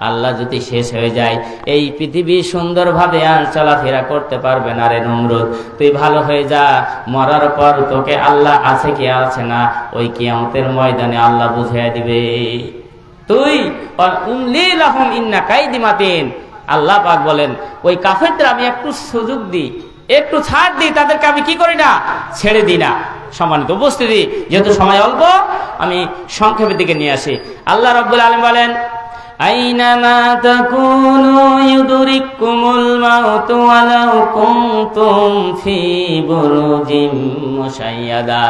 আল্লাহ যদি শেষ হয়ে যায় এই পৃথিবী সুন্দরভাবে আর চলাফেরা করতে পারবে না। রে নমরুদ, তুই ভালো হয়ে যা, মরার পর তোকে আল্লাহ আছে কি আছে না ওই কিয়ামতের ময়দানে আল্লাহ বুঝিয়ে দিবে। তুই উমলি লাহুম ইন্না কাইদি মাতিন। আল্লাহ পাক বলেন, ওই কাফেরদের আমি একটু সুযোগ দিই, একটু ছাড় দিই, তাদেরকে আমি কি করি না? ছেড়ে দিই না। সম্মানিত উপস্থিতি, যেহেতু সময় অল্প, আমি সংক্ষেপের দিকে নিয়ে আসি। আল্লাহ রাব্বুল আলামিন বলেন, আইনামা তাকুনু ইউদরিকুমুল মাউতু ওয়ালাউ কুনতুম ফি বুরুজিম মুশাইয়াদা।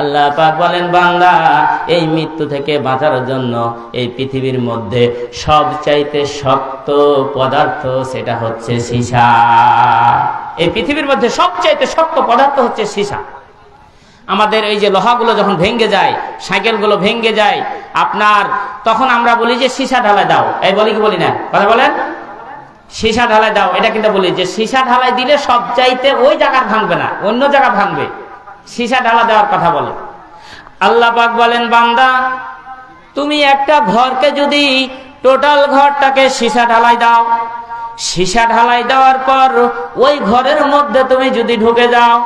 আল্লাহ পাক বলেন, বান্দা, এই মৃত্যু থেকে বাঁচার জন্য এই পৃথিবীর মধ্যে সবচাইতে শক্ত পদার্থ সেটা হচ্ছে সীসা। এই পৃথিবীর মধ্যে সবচাইতে শক্ত পদার্থ হচ্ছে সীসা। আমাদের এই যে লোহাগুলো যখন ভেঙে যায়, সাইকেলগুলো ভেঙে যায় আপনার, তখন আমরা বলি যে সীসা ঢালাই দাও। এই বলি কি বলি না? কথা বলেন, সীসা ঢালাই দাও। এটা কিন্তু বলি যে সীসা ঢালাই দিলে সব চাইতে ওই জায়গা ভাঙবে না, অন্য জায়গা ভাঙবে। সীসা ঢালা দেওয়ার কথা বলে। আল্লাহ পাক বলেন, বান্দা, তুমি একটা ঘরকে যদি টোটাল ঘরটাকে সীসা ঢালাই দাও, সীসা ঢালাই দেওয়ার পর ওই ঘরের মধ্যে তুমি যদি ঢুকে যাও,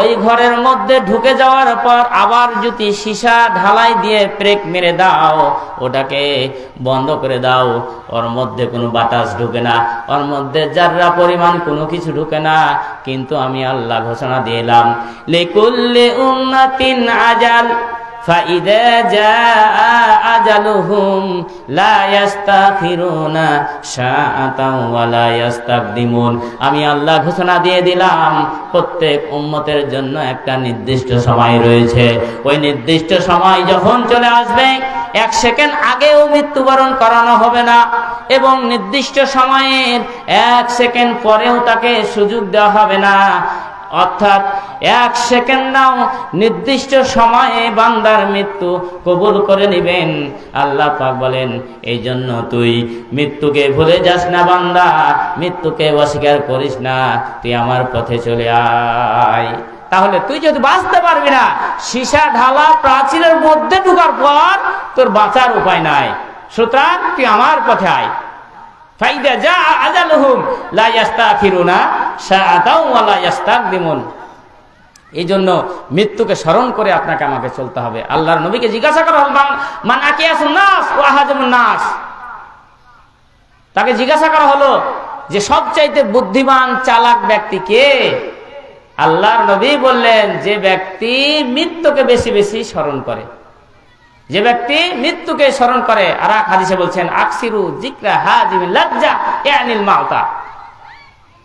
ওই ঘরের মধ্যে ঢুকে যাওয়ার পর আবার যদি সীসা ঢালাই দিয়ে ব্রেক মেরে দাও, ওটাকে বন্ধ করে দাও, ওর মধ্যে কোনো বাতাস ঢুকে না, ওর মধ্যে যাররা পরিমাণ কোনো কিছু ঢুকে না। কিন্তু আমি আল্লাহ ঘোষণা দিলাম, লিকুল্লি উম্মাতিন আজাল ফাইদা জাআ আজালুহুম লা ইস্তাখিরুনা শাআতাও ওয়া লা ইস্তাকদিমুন। আমি আল্লাহ ঘোষণা দিয়ে দিলাম, প্রত্যেক উম্মতের জন্য একটা নির্দিষ্ট সময় রয়েছে। ওই নির্দিষ্ট সময় যখন চলে আসবে, এক সেকেন্ড আগেও মৃত্যুবরণ করানো হবে না, এবং নির্দিষ্ট সময়ের এক সেকেন্ড পরেও তাকে সুযোগ দেওয়া হবে না। অর্থাৎ এক সেকেন্ড নাও নির্দিষ্ট সময়ে বান্দার মৃত্যু কবুল করে নেবেন। আল্লাহ পাক বলেন, এই জন্য তুই মৃত্যুকে ভুলে যাস না বান্দা, মৃত্যুকে অস্বীকার করিস না, তুই আমার পথে চলে আয়। তাহলে তুই যদি বাঁচতে পারবি না, সীসা ঢালা প্রাচীরের মধ্যে ঢোকার পর তোর বাঁচার উপায় নাই। সুতরাং তুই আমার পথে আয়। ফাইদা জাআ আজালুহুম লা ইস্তাখিরুনা শাআতাও ওয়া লা ইস্তাকদিমুন। এই জন্য মৃত্যুকে স্মরণ করে আপনাকে আমাকে চলতে হবে। আল্লাহর নবীকে জিজ্ঞাসা করা হল, মান আকিয়াসুন নাস ওয়া আহাজামুন নাস। তাকে জিজ্ঞাসা করা হলো যে সবচাইতে বুদ্ধিমান চালাক ব্যক্তি কে? আল্লাহর নবী বললেন, যে ব্যক্তি মৃত্যুকে বেশি বেশি স্মরণ করে, যে ব্যক্তি মৃত্যুকে স্মরণ করে। আর এক হাদিসে বলছেন, আকসিরু যিকরা হাজিমিল লাজ্জা ইয়ানিল মাউতা।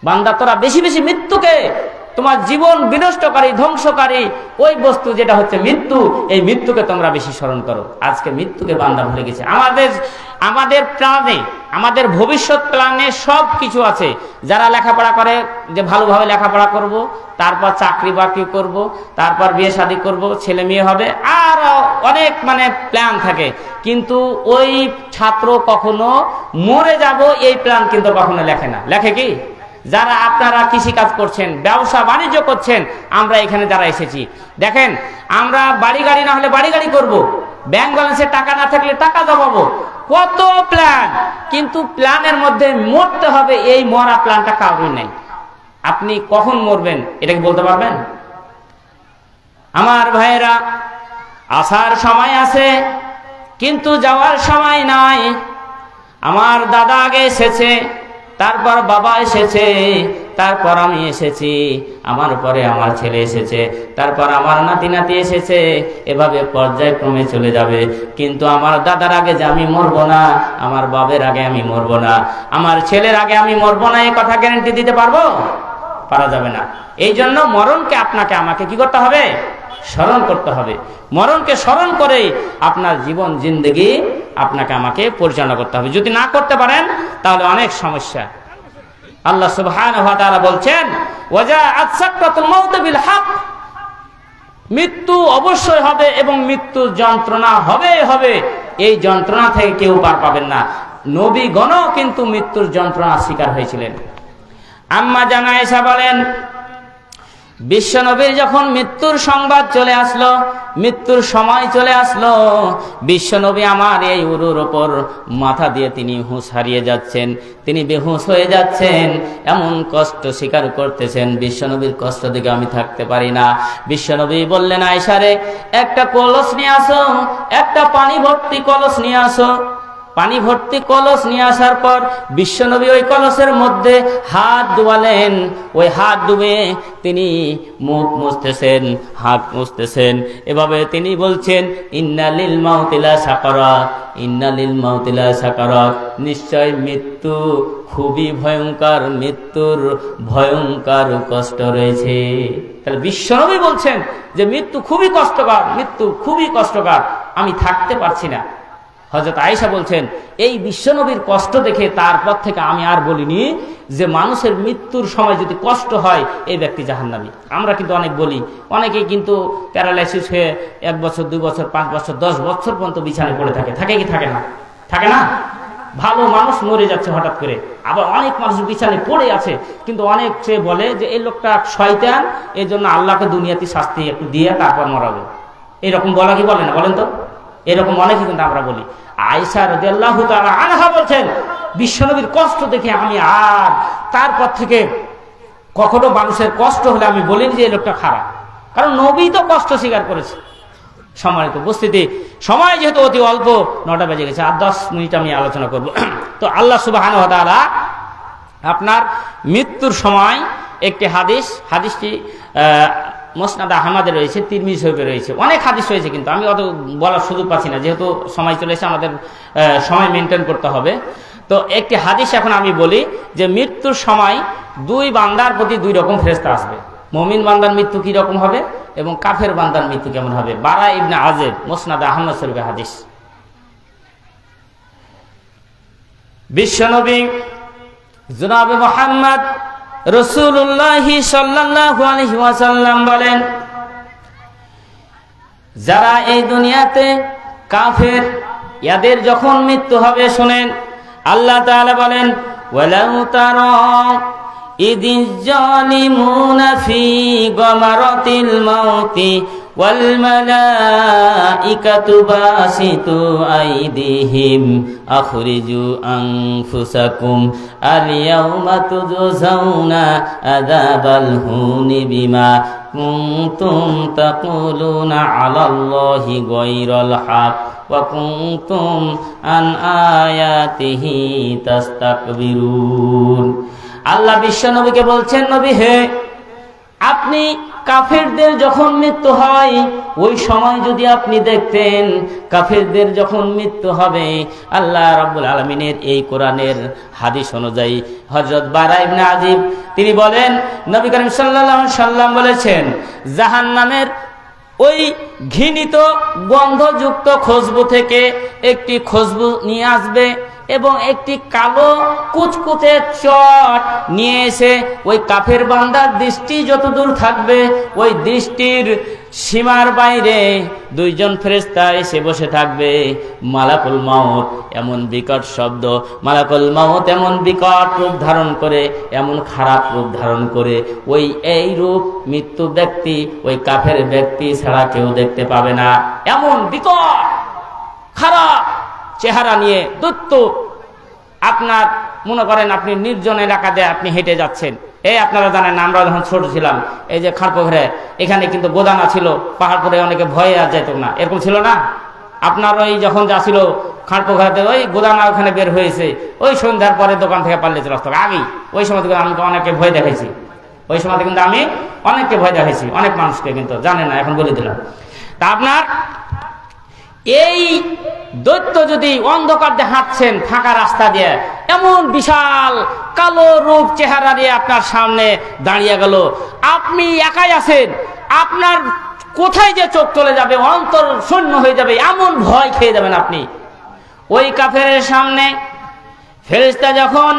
বান্দা, তোরা বেশি বেশি মৃত্যুকে তোমার জীবন বিনষ্টকারী, ধ্বংসকারী ওই বস্তু যেটা হচ্ছে মৃত্যু, এই মৃত্যুকে তোমরা বেশি স্মরণ করো। আজকে মৃত্যুকে বান্দা ভুলে গেছে। আমাদের প্ল্যানে, আমাদের ভবিষ্যৎ প্ল্যানে সব কিছু আছে। যারা লেখাপড়া করে যে ভালোভাবে লেখাপড়া করব, তারপর চাকরি বাকরি করব, তারপর বিয়ে শাদী করব, ছেলে মেয়ে হবে, আর অনেক প্ল্যান থাকে। কিন্তু ওই ছাত্র কখনো মরে যাব এই প্ল্যান কিন্তু কখনো লেখে না। লেখে কি? যারা আপনারা কৃষিকাজ করছেন, ব্যবসা বাণিজ্য করছেন, আমরা এখানে যারা এসেছি, দেখেন আমরা বাড়ি গাড়ি না হলে বাড়ি গাড়ি করবো, ব্যাংক ব্যালেন্সে টাকা না থাকলে টাকা জমাবো, কত প্ল্যান। কিন্তু প্ল্যানের মধ্যে মরতে হবে, এই মরা প্ল্যানটা কাউকে নেই। আপনি কখন মরবেন এটা কি বলতে পারবেন? আমার ভাইয়েরা, আসার সময় আছে কিন্তু যাওয়ার সময় নাই। আমার দাদা আগে এসেছে, তারপর বাবা এসেছে, তারপর আমি এসেছি, আমার পরে আমার ছেলে এসেছে, তারপর আমার নাতি নাতি এসেছে, এভাবে পর্যায়ক্রমে চলে যাবে। কিন্তু আমার দাদার আগে যে আমি মরবো না, আমার বাবের আগে আমি মরবো না, আমার ছেলের আগে আমি মরবো না, এই কথা গ্যারান্টি দিতে পারবো? পারা যাবে না। এই জন্য মরণকে আপনাকে আমাকে কি করতে হবে? স্মরণ করতে হবে। মরণকে স্মরণ করে আপনার জীবন জিন্দেগি আপনাকে আমাকে পরিচালনা করতে হবে। যদি না করতে পারেন তাহলে অনেক সমস্যা। আল্লাহ সুবহানাহু ওয়া তাআলা বলছেন, ওয়াজাআত সাকরাতুল মাউত বিল হক, মৃত্যু অবশ্যই হবে এবং মৃত্যুর যন্ত্রণা হবে। এই যন্ত্রণা থেকে কেউ পার পাবেন না। নবীগণও কিন্তু মৃত্যুর যন্ত্রণা শিকার হয়েছিলেন। আম্মা জান আয়েশা বলেন, বিশ্বনবীর যখন মৃত্যুর সংবাদ চলে আসলো, মৃত্যুর সময় চলে আসলো, বিশ্বনবী আমার এই উরুর ওপর মাথা দিয়ে তিনি হুঁশ হারিয়ে যাচ্ছেন, তিনি বেহুশ হয়ে যাচ্ছেন, এমন কষ্ট স্বীকার করতেছেন। বিশ্বনবীর কষ্ট দেখে আমি থাকতে পারি না। বিশ্বনবী বললেন, আয়েশা রে, একটা কলস নিয়ে আসো, একটা পানি ভর্তি কলস নিয়ে আসো। পানি ভর্তি কলস নিয়ে আসার পর বিশ্বনবী ওই কলসের মধ্যে হাত ডুবালেন। ওই হাত ডুবে তিনি মুখ মুছতেছেন, হাত মুছতেছেন, এভাবে তিনি বলছেন, ইন্না লিল মাউতি লা সাকারাত, ইন্না লিল মাউতি লা সাকারাত, নিশ্চয় মৃত্যু খুবই ভয়ঙ্কর, মৃত্যুর ভয়ঙ্কর কষ্ট রয়েছে। তাহলে বিশ্বনবী বলছেন যে মৃত্যু খুবই কষ্টকর, মৃত্যু খুবই কষ্টকর, আমি থাকতে পারছি না। হযরত আয়েশা বলছেন, এই বিশ্বনবীর কষ্ট দেখে তারপর থেকে আমি আর বলিনি যে মানুষের মৃত্যুর সময় যদি কষ্ট হয় এই ব্যক্তি জাহান্নামী। আমরা কিন্তু অনেক বলি, অনেকেই কিন্তু প্যারালাইসিস হয়ে 1 বছর 2 বছর 5 বছর 10 বছর পর্যন্ত বিছানায় পড়ে থাকে। থাকে কি থাকে না? থাকে না? ভালো মানুষ মরে যাচ্ছে হঠাৎ করে, আবার অনেক মানুষ বিছানায় পড়ে আছে, কিন্তু অনেক সে বলে যে এই লোকটা শয়তান, এই জন্য আল্লাহকে দুনিয়াতে শাস্তি একটু দিয়ে তারপর মরাবে। এরকম বলা কি বলে না? বলেন তো। এরকম অনেকে কিন্তু আমরা বলি। আয়েশা রাদিয়াল্লাহু তাআলা আনহা বলছেন, বিশ্বনবীর কষ্ট দেখে আমি আর তারপর থেকে কখনো মানুষের কষ্ট হলে আমি বলিনি যে এই লোকটা খারাপ, কারণ নবী তো কষ্ট স্বীকার করেছে। সম্মানিত উপস্থিতি, সময় যেহেতু অতি অল্প, 9টা বেজে গেছে, আর 10 মিনিট আমি আলোচনা করব। তো আল্লাহ সুবহানাহু ওয়া তাআলা আপনার মৃত্যুর সময় একটি হাদিসটি মুসনাদ আহমদে রয়েছে, তিরমিজি শরীফে রয়েছে, অনেক হাদিস রয়েছে, কিন্তু আমি অত বলার সুযোগ পাচ্ছি না, যেহেতু সময় চলে এসে আমাদের সময় মেনটেন করতে হবে। তো একটি হাদিস এখন আমি বলি যে মৃত্যুর সময় 2 বান্দার প্রতি 2 রকম ফেরেশতা আসবে। মুমিন বান্দার মৃত্যু কি রকম হবে এবং কাফের বান্দার মৃত্যু কেমন হবে। বারা ইবনে আযিব, মুসনাদ আহমদ শরীফে হাদিস। বিশ্বনবী জনাবে মুহাম্মদ রাসূলুল্লাহ সাল্লাল্লাহু আলাইহি ওয়াসাল্লাম বলেন, যারা এই দুনিয়াতে কাফের, এদের যখন মৃত্যু হবে শুনেন, আল্লাহ তাআলা বলেন, ওয়ালাউ তারা ইদিজ জালিমুনা ফি গামারাতিল মাউতি ওয়াল মালাইকাতু বাসিতু আইদিহিম আখরিজু আনফুসাকুম আল ইয়াউমা তুজজাউনা আযাবাল হুনি বিমা কুনতুম তাকুলুনা আলাল্লাহি গায়রাল হক ওয়া কুনতুম আন আয়াতিহি তাস্তাকবিরুন। আল্লাহ বিশ্ব নবীকে বলছেন, নবী হে, আপনি কাফেরদের যখন মৃত্যু হয় ওই সময় যদি আপনি দেখতেন কাফেরদের যখন মৃত্যু হবে, আল্লাহ রাব্বুল আলামিনের এই কোরআনের হাদিস অনুযায়ী হযরত বারা ইবনে আজিব তিনি বলেন, নবী করিম সাল্লাল্লাহু আলাইহি সাল্লাম বলেছেন, জাহান্নামের ওই ঘৃণিত গন্ধযুক্ত খুশবু থেকে একটি খুশবু নিয়ে আসবে এবং একটি কালো কুচকুচে চট নিয়ে এসে ওই কাফের বান্দার দৃষ্টি যতদূর থাকবে ওই দৃষ্টির সীমার বাইরে দুইজন ফেরেশতা এসে বসে থাকবে। মালাকুল মাউত এমন বিকট শব্দ, মালাকুল মাউত এমন বিকট রূপ ধারণ করে, এমন খারাপ রূপ ধারণ করে, ওই এই রূপ মৃত্যু ব্যক্তি ওই কাফের ব্যক্তি ছাড়া কেউ দেখতে পাবে না। এমন বিকট খারাপ চেহারা নিয়ে দৈত্য। আপনার মনে করেন আপনি নির্জন এলাকা দিয়ে আপনি হেঁটে যাচ্ছেন, এই আপনারা জানেন আমরা যখন ছোট ছিলাম এই যে খাড়পোঘরে এখানে কিন্তু গোদানা ছিল, পাহাড়পুরে অনেকে ভয়ে আর যেত না, এরকম ছিল না? আপনার ওই যখন যাচ্ছিল খাড়পোঘরেতে ওই গোদানা ওখানে বের হয়েছে, ওই সন্ধ্যার পরে দোকান থেকে পারলে চলে আসতো আগেই। ওই সময় থেকে আমাকে অনেকে ভয় দেখাইছি, ওই সময় কিন্তু আমি অনেককে ভয় দেখাইছি, অনেক মানুষকে, কিন্তু জানে না, এখন বলে দিলাম। তা আপনার এই দৈত্য যদি অন্ধকার দিয়ে হাঁটছেন ফাঁকা রাস্তা দিয়ে, এমন বিশাল কালো রূপ চেহারা নিয়ে আপনার সামনে দাঁড়িয়ে গেল, আপনি একাই আছেন, আপনার কোথায় যে চোখ চলে যাবে, অন্তর শূন্য হয়ে যাবে, এমন ভয় খেয়ে যাবেন আপনি। ওই কাফেরের সামনে ফেরেশতা যখন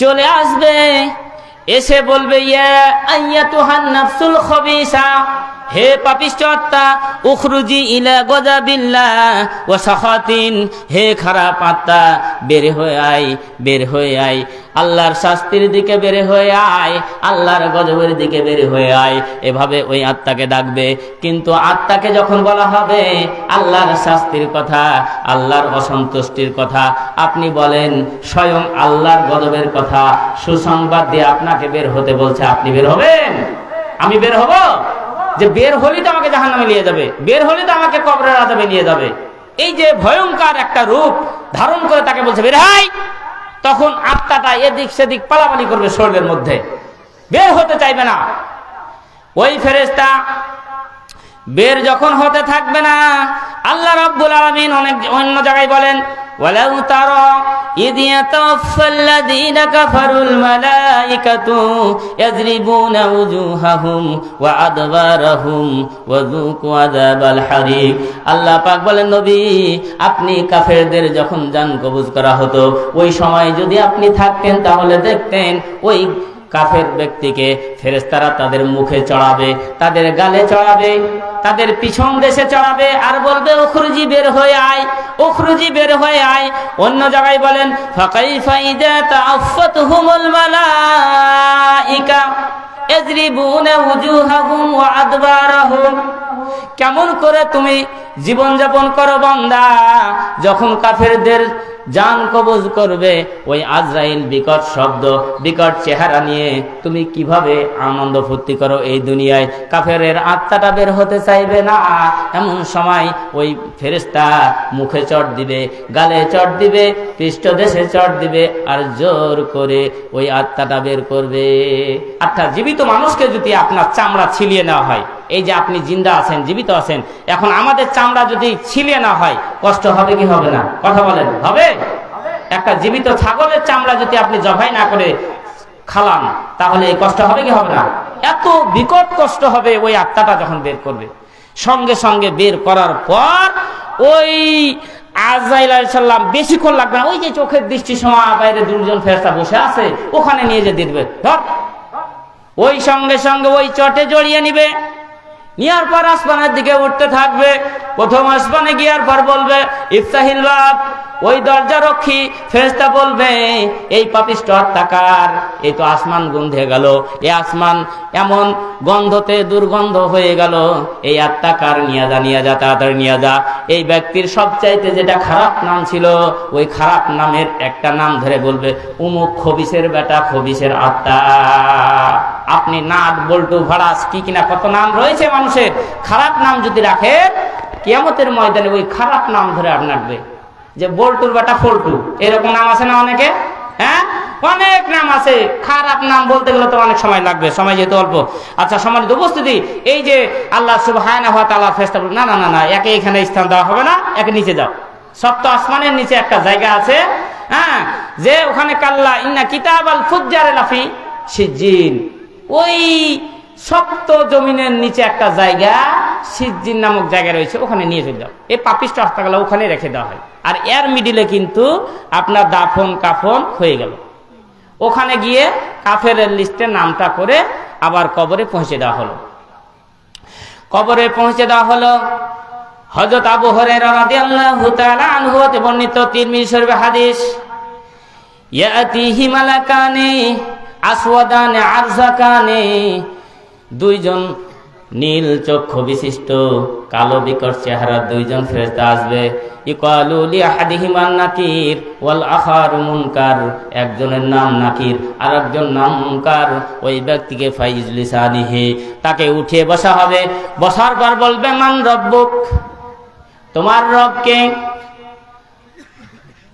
চলে আসবে এসে বলবে, ইয়া আইয়াতুহান নাফসুল খাবিসা, হে পাপিষ্ঠ আত্মা, উখরুজি ইলা গযাবিল্লাহ ওয়া সাখাতিন, হে খারাপ আত্মা বের হয়ে আয়, বের হয়ে আয়, আল্লাহর শাস্তির দিকে বের হয়ে আয়, আল্লাহর গজবের দিকে বের হয়ে আয়। এভাবে ওই আত্মাকে ডাকবে। কিন্তু আত্মাকে যখন বলা হবে আল্লাহর শাস্তির কথা, আল্লাহর অসন্তুষ্টির কথা, আপনি বলেন স্বয়ং আল্লাহর গজবের কথা, সুসংবাদ দিয়ে আপনাকে বের হতে বলছে, আপনি বের হবেন? আমি বের হব? যে বের হলেই তো আমাকে জাহান্নামে নিয়ে যাবে, বের হলে তো আমাকে কবরের আযাবে নিয়ে যাবে। এই যে ভয়ঙ্কর একটা রূপ ধারণ করে তাকে বলছে বের হয়, তখন আত্মাটা এদিক সেদিক পালাপালি করবে শরীরের মধ্যে, বের হতে চাইবে না। ওই ফেরেশতা বের যখন হতে থাকবে না, আল্লাহ রাব্বুল আলামিন অন্য জায়গায় বলেন, ওয়ালাউ তারা ইয ইয়াতাওয়াফাল্লাযীনা কাফারুল মালাইকাতু ইয়াযরিবুনা ওয়ুজুহাহুম ওয়া আদবারাহুম ওয়া যুকু আযাবাল হারিক। আল্লাহ পাক বলেন, নবী আপনি কাফেরদের যখন জান কবজ করা হতো ওই সময় যদি আপনি থাকতেন তাহলে দেখতেন ওই কাফের ব্যক্তিকে ফেরেশতারা তাদের মুখে চড়াবে, তাদের গালে চড়াবে, তাদের পিছন দেশে চড়াবে আর বলবে উখরুজি বের হয়ে আয়, উখরুজি বের হয়ে আয়। অন্য জায়গায় বলেন, ফাকাইফা ইযা তাআফফাতুহুমুল মালাইকা ইয়াযরিবুনা ওয়ুজুহাহুম ওয়া আদবারাহুম। কেমন করে তুমি জীবন যাপন করো বান্দা, যখন কাফেরদের জান কবজ করবে ওই আজরাইল বিকট শব্দ বিকট চেহারা নিয়ে তুমি কিভাবে আনন্দ ফুর্তি করো এই দুনিয়ায়? কাফেরের আত্মাটা বের হতে চাইবে না। এমন সময় ওই ফেরেশতা মুখে চট দিবে, গালে চট দিবে, পৃষ্ঠদেশে চট দিবে আর জোর করে ওই আত্মাটা বের করবে। অর্থাৎ জীবিত মানুষকে যদি আপনার চামড়া ছিলিয়ে নেওয়া হয়, এই যে আপনি জিন্দা আছেন, জীবিত আছেন, এখন আমাদের চামড়া যদি ছিলিয়ে না হয় কষ্ট হবে কি হবে না? কথা বলেন, হবে? একটা জীবিত ছাগলের চামড়া যদি আপনি জবাই না করে খালান তাহলে এই কষ্ট হবে কি হবে না? এত বিকট কষ্ট হবে ওই আত্মাটা যখন বের করবে। সঙ্গে সঙ্গে বের করার পর ওই আজরাইল আলাইহিস সালাম বেশিক্ষণ লাগবে না, ওই যে চোখের দৃষ্টি সময় বাইরে দুজন ফেরেশতা বসে আছে ওখানে নিয়ে যে দিবে, ধর, ওই সঙ্গে সঙ্গে ওই চটে জড়িয়ে নিবে, নেওয়ার পর আসমানের দিকে উঠতে থাকবে। প্রথম আসমানে গিয়ার পর বলবে ইফতাহিল বাব, ওই দরজা রক্ষী ফেরেশতা বলবে এই পাপিষ্ঠ আত্মাকার, এই তো আসমান গন্ধে গেল, এই আসমান এমন গন্ধতে দুর্গন্ধ হয়ে গেল, এই আত্মাকার নিয়ে যা, নিয়ে যা, তাড়াতাড়ি নিয়ে যা। এই ব্যক্তির সবচাইতে যেটা খারাপ নাম ছিল ওই খারাপ নামের একটা নাম ধরে বলবে উমুক খবিসের বেটা, খবিসের আত্মা। আপনি নাট বল্টু ভাড়াস কি কিনা কত নাম রয়েছে মানুষের, খারাপ নাম যদি রাখে কিয়ামতের ময়দানে ওই খারাপ নাম ধরে আপনার যে বল্টুর বেটা ফল্টু, এরকম নাম আছে না অনেকে, হ্যাঁ? অনেক নাম আছে, খারাপ নাম বলতে গেলে তো অনেক সময় লাগবে, সময় যেহেতু অল্প। আচ্ছা সম্মানিত উপস্থিতি, এই যে আল্লাহ সুবহানাহু ওয়া তাআলা ফেরেশতা বলেন না না না না, একে এখানে স্থান দেওয়া হবে না, একে নিচে যাও। সপ্ত আসমানের নিচে একটা জায়গা আছে, হ্যাঁ, যে ওখানে কাল্লা ইন্না কিতাবাল ফুজ্জারে লাফি সিজ্জিন, ওই সপ্ত জমিনের নিচে একটা জায়গা সিজ্জিন নামক জায়গা রয়েছে, ওখানে নিয়ে চলে যাও। এই পাপিষ্ঠ আস্তাগুলো ওখানে রেখে দেওয়া হয়। আর এর মিডিলে কিন্তু আপনার দাফন কাফন হয়ে গেল। ওখানে গিয়ে কাফেরের লিস্টে নামটা করে আবার কবরে পৌঁছে দেওয়া হলো। কবরে পৌঁছে দেওয়া হলো। হযরত আবু হুরায়রা রাদিয়াল্লাহু তাআলা আনহু হতে বর্ণিত তিরমিজি শরীফে হাদিস, ইয়াতিহি মালাকানি আসওয়াদানি আরজাকানি, দুইজন নীল চক্ষু বিশিষ্ট কালো বিকট চেহারা দুইজন ফেরেশতা আসবে। ইকালু লি আহাদিহিমান নাকির ওয়াল আখারু মুনকার, একজনের নাম নাকির আর একজন নাম মুনকার। ওই ব্যক্তিকে ফাইজলিসানিহি, তাকে উঠিয়ে বসা হবে। বসার পর বলবে মান রব্বুক, তোমার রব কে?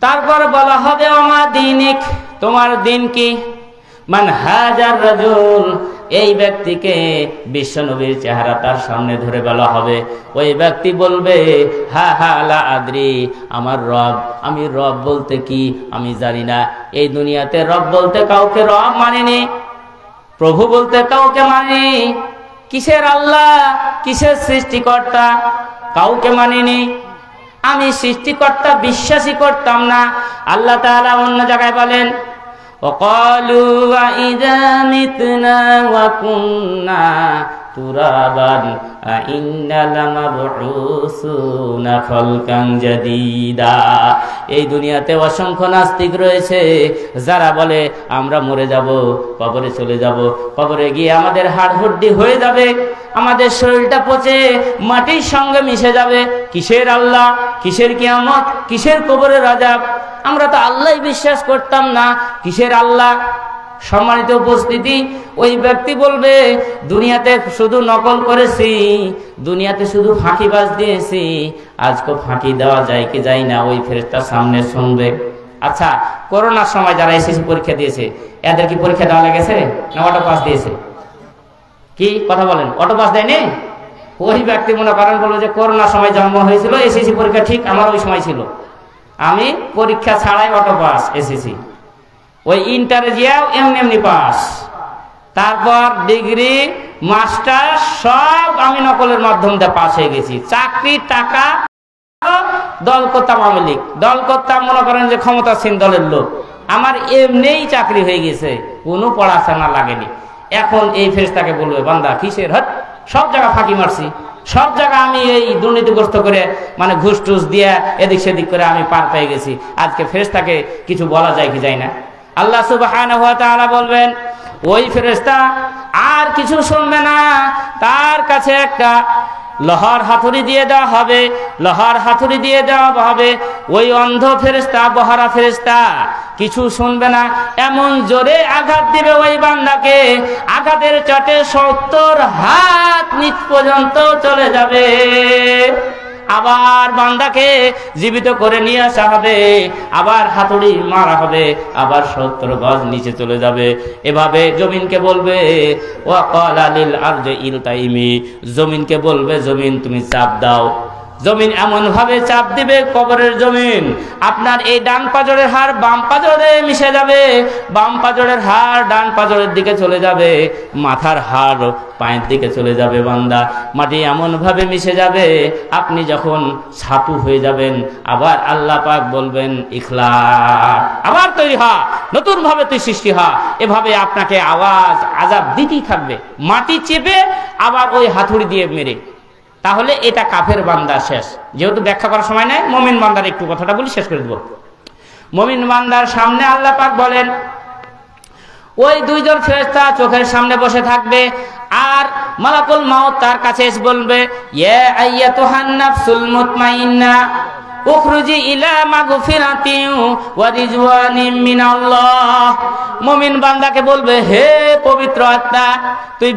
তারপর বলা হবে ওমা দীনিক, তোমার দিন কি? মান হাজার রাজুল, এই ব্যক্তিকে বিশ্বনবীর চেহারা তার সামনে ধরে বলা হবে। ওই ব্যক্তি বলবে হা হা লা আদরি, আমার রব, আমি রব বলতে কি আমি জানি না। এই দুনিয়াতে রব বলতে কাউকে রব মানেনি, প্রভু বলতে কাউকে মানি, কিসের আল্লাহ কিসের সৃষ্টিকর্তা কাউকে মানিনি। আমি সৃষ্টিকর্তা বিশ্বাসই করতাম না। আল্লাহ তাআলা অন্য জায়গায় বলেন وقالوا وإذا متنا وكنا ترابا أإنا لمبعوثون خلقا جديدا। এই দুনিয়াতে অসংখ্য নাস্তিক রয়েছে যারা বলে আমরা মরে যাব, কবরে চলে যাব, কবরে গিয়ে আমাদের হাড় হুড্ডি হয়ে যাবে, আমাদের শরীরটা পচে মাটির সঙ্গে মিশে যাবে। কিসের আল্লাহ, কিসের কিয়ামত, কিসের কবরের আযাব? আমরা তো আল্লাহই বিশ্বাস করতাম না, কিসের আল্লাহ? সম্মানিত উপস্থিতি, ওই ব্যক্তি বলবে দুনিয়াতে শুধু নকল করেছি, দুনিয়াতে শুধু ফাঁকিবাজ দিয়েছি, আজকে ফাঁকি দেওয়া যায় কি যায় না, ওই ফেরেশতার সামনে শুনবে। আচ্ছা, করোনার সময় যারা এসএসসি পরীক্ষা দিয়েছে এদের কি পরীক্ষা দেওয়া লেগেছে না অটো পাস দিয়েছে? কি কথা বলেন, অটো পাস দেয়নি? ওই ব্যক্তি মনে করেন বলবো যে করোনার সময় জন্ম হয়েছিল, এসএসসি পরীক্ষা ঠিক আমার ওই সময় ছিল, আমি পরীক্ষা ছাড়াই অটো পাস এসেছি। ওই ইন্টারে গিয়েও এমনি এমনি পাস, তারপর ডিগ্রি মাস্টার সব আমি নকলের মাধ্যম দিয়ে পাস হয়ে গেছি। চাকরি টাকা দল করতাম, আওয়ামী লীগ দল করতাম, মনে করেন যে ক্ষমতাসীন দলের লোক, আমার এমনিই চাকরি হয়ে গেছে, কোনো পড়াশোনা লাগেনি। এখন এই ফেরেশতাকে বলবে বান্দা কিসের হট, সব জায়গা ফাঁকি মারছি, সব জায়গা আমি এই দুর্নীতিগ্রস্ত করে মানে ঘুষ টুস দিয়ে এদিক সেদিক করে আমি পার পেয়ে গেছি। আজকে ফেরেশতাকে কিছু বলা যায় কি যায় না? আল্লাহ সুবহানাহু ওয়া তাআলা বলবেন ওই ফেরেশতা আর কিছু শুনবে না, তার কাছে একটা লোহার হাতুড়ি দিয়ে দেওয়া হবে, লোহার হাতুড়ি দিয়ে দেওয়া হবে। ওই অন্ধ ফেরেশতা, বহারা ফেরেশতা কিছু শুনবে না, এমন জোরে আঘাত দিবে ওই বান্দাকে, আঘাতের চটে 70 হাত নিচ পর্যন্ত চলে যাবে। আবার বান্দাকে জীবিত করে নিয়ে আসা হবে, আবার হাতুড়ি মারা হবে, আবার 70 গজ নিচে চলে যাবে। এভাবে জমিনকে বলবে ওয়া ক্বালা লিল আরজি ইলতাইমি, জমিনকে বলবে জমিন তুমি চাপ দাও। জমিন এমন ভাবে চাপ দিবে, কবরের জমিন আপনার এই ডান পাজরের হাড় বাম পাজরে মিশে যাবে, বাম পাজরের হাড় ডান পাজরের দিকে চলে যাবে, মাথার হাড় পায়ের দিকে চলে যাবে। বান্দা মাটি এমন ভাবে মিশে যাবে, আপনি যখন ছাতু হয়ে যাবেন, আবার আল্লাহ পাক বলবেন ইখলা, আবার তৈরি হ, নতুন ভাবে তুই সৃষ্টি হ। এভাবে আপনাকে আওয়াজ আযাব দিতেই থাকবে, মাটি চেপে আবার ওই হাতুড়ি দিয়ে মেরে। তাহলে এটা কাফের বান্দা শেষ। যেহেতু ব্যাখ্যা করার সময় নাই, মুমিন বান্দার একটু কথাটা বলি, শেষ করে দেব। মুমিন বান্দার সামনে আল্লাহ পাক বলেন ওই দুইজন ফেরেশতা চোখের সামনে বসে থাকবে, আর মালাকুল মাউত তার কাছে এসে বলবে ইয়া আইয়াতুহান নাফসুল মুতমাইন্না, ও উখরুজি ইলা মাগফিরাতিন ওয়া রিজওয়ানিম মিনাল্লাহ। মুমিন বান্দাকে বলবে, হে পবিত্র আত্মা, তুই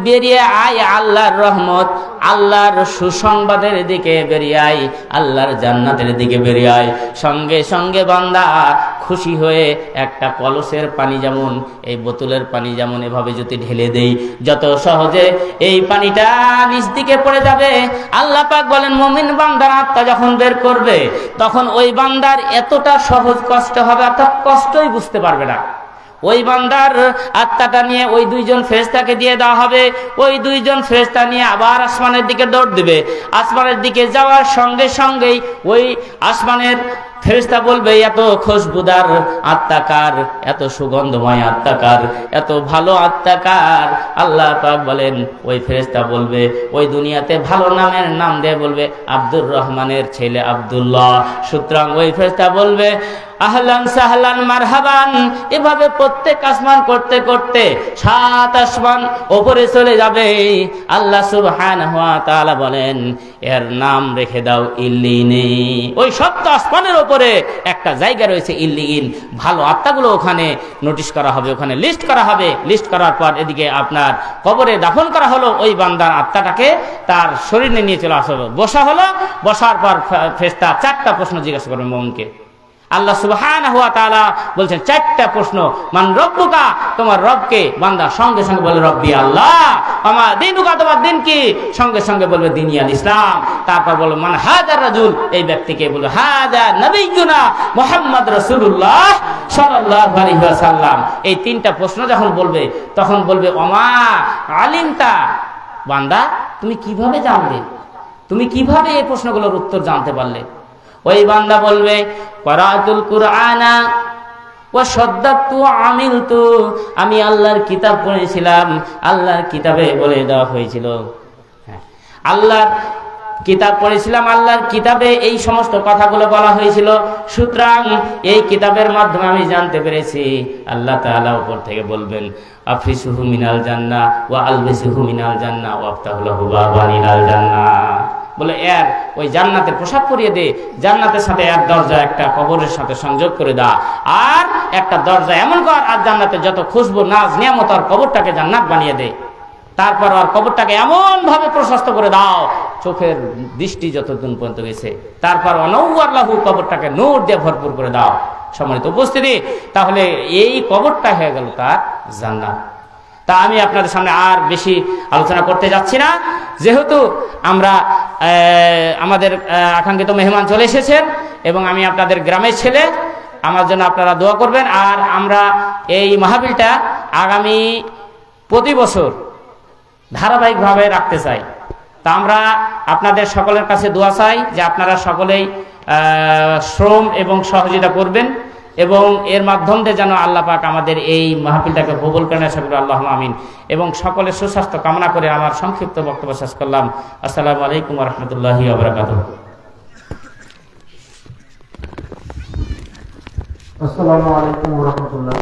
বেরিয়ে আয় আল্লাহর রহমত, আল্লাহর সুসংবাদের দিকে বেরিয়ে আয়, আল্লাহর জান্নাতের দিকে বেরিয়ে আয়। সঙ্গে সঙ্গে বান্দা খুশি হয়ে একটা কলসের পানি যেমন, এই বোতলের পানি যেমন এভাবে যদি ঢেলে দেই, যত সহজে এই পানিটা নিচ দিকে পড়ে যাবে। আল্লাহ পাক বলেন, মুমিন বান্দার আত্মা যখন বের করবে তখন ওই বান্দার এতটা সহজ কষ্ট হবে, অর্থাৎ কষ্টই বুঝতে পারবে না। ওই বান্দার আত্মাটা নিয়ে ওই দুইজন ফেরেশতাকে দিয়ে দেওয়া হবে। ওই দুইজন ফেরেশতা নিয়ে আবার আসমানের দিকে দৌড় দিবে। আসমানের দিকে যাওয়ার সঙ্গে সঙ্গেই ওই আসমানের ফেরেশতা বলবে, এত খুশবুদার আত্মাকার, এত সুগন্ধময় আত্মাকার, এত ভালো আত্মাকার। আল্লাহ পাক বলেন, ওই ফেরেশতা বলবে, ওই দুনিয়াতে ভালো নামের নাম দিয়ে বলবে আব্দুর রহমানের ছেলে আব্দুল্লাহ। সুতরাং ওই ফেরেশতা বলবে, আহলান সাহলান মারহাবান। এভাবে প্রত্যেক আসমান করতে করতে 7 আসমান ওপরে চলে যাবে। আল্লাহ সুবহানাহু ওয়া তাআলা বলেন, এর নাম রেখে দাও ইল্লিনে। ওই 7 আসমানের উপরে একটা জায়গা রয়েছে ইল্লিন। ভালো আত্মাগুলো ওখানে নোটিশ করা হবে, ওখানে লিস্ট করা হবে। লিস্ট করার পর এদিকে আপনার কবরে দাফন করা হলো। ওই বান্দার আত্মাটাকে তার শরীরে নিয়ে চলে আসা হলো, বসা হলো। বসার পর ফেরেশতা 4টা প্রশ্ন জিজ্ঞাসা করবে মুমিনকে। আল্লাহ সুবহানাহু ওয়া তাআলা বলছেন 4টা প্রশ্ন। মান রব্বুকা, তোমার রবকে। বান্দা সঙ্গে সঙ্গে বলে রব্বি আল্লাহ। আমা দিনুকা, তোমার দিন কি? সঙ্গে সঙ্গে বলবে দিনিয়াল ইসলাম। তারপর বলবে মান হাজার রাজুল, এই ব্যক্তিকে বলবে হাজা নবিয়ুনা মুহাম্মদ রাসূলুল্লাহ সাল্লাল্লাহু আলাইহি ওয়াসাল্লাম। এই 3টা প্রশ্ন যখন বলবে তখন বলবে ওমা আলিমতা, বান্দা তুমি কিভাবে জানলে, তুমি কিভাবে এই প্রশ্নগুলোর উত্তর জানতে পারলে? ওই বান্দা বলবে ক্বরাতুল কুরআনা ওয়া সাদ্দাকতু ওয়া আমিলতু, আমি আল্লাহর কিতাব পড়েছিলাম, আল্লাহর কিতাবে বলে দেওয়া হয়েছিল, আল্লাহর কিতাব পড়েছিলাম, আল্লাহর কিতাবে এই সমস্ত কথাগুলো বলা হয়েছিল। সুতরাং এই কিতাবের মাধ্যমে আমি জানতে পেরেছি আল্লাহ তাআলা উপর থেকে বলবেন আফিসুহু মিনাল জান্নাহ ওয়া আলবিসুহু মিনাল জান্নাহ ওয়া আফতাহু লাহু বাবান ইলাল জান্নাহ। বলে এর ওই জান্নাতের পোশাক পরিয়ে দে, জান্নাতের সাথে এক দরজা একটা কবরের সাথে সংযোগ করে দা, আর একটা দরজা এমন কর আর জান্নাতে যত খুশবু নাজ নিয়ামত আর কবরটাকে জান্নাত বানিয়ে দে। তারপর আর কবরটাকে এমন ভাবে প্রশস্ত করে দাও চোখের দৃষ্টি যতদূর পর্যন্ত গেছে। তারপর অনওয়ার লাহু, কবরটাকে নূর দিয়ে ভরপুর করে দাও। সম্মানিত উপস্থিতি, তাহলে এই কবরটা হয়ে গেল তার জান্নাত। তা আমি আপনাদের সামনে আর বেশি আলোচনা করতে যাচ্ছি না, যেহেতু আমরা আমাদের আকাঙ্ক্ষিত মেহমান চলে এসেছেন এবং আমি আপনাদের গ্রামের ছেলে, আমার জন্য আপনারা দোয়া করবেন। আর আমরা এই মাহফিলটা আগামী প্রতি বছর ধারাবাহিকভাবে রাখতে চাই। তা আমরা আপনাদের সকলের কাছে দোয়া চাই যে আপনারা সকলেই শ্রম এবং সহযোগিতা করবেন এবং এর মাধ্যম দিয়ে যেন আল্লাহ পাক আমাদের এই মাহফিলটাকে কবুল করেন। আল্লাহুম্মা আমিন। এবং সকলের সুস্বাস্থ্য কামনা করে আমার সংক্ষিপ্ত বক্তব্য শেষ করলাম। আসসালামু আলাইকুম ওয়া রাহমাতুল্লাহি ওয়া বারাকাতুহু। আসসালামু আলাইকুম ওয়া রাহমাতুল্লাহ।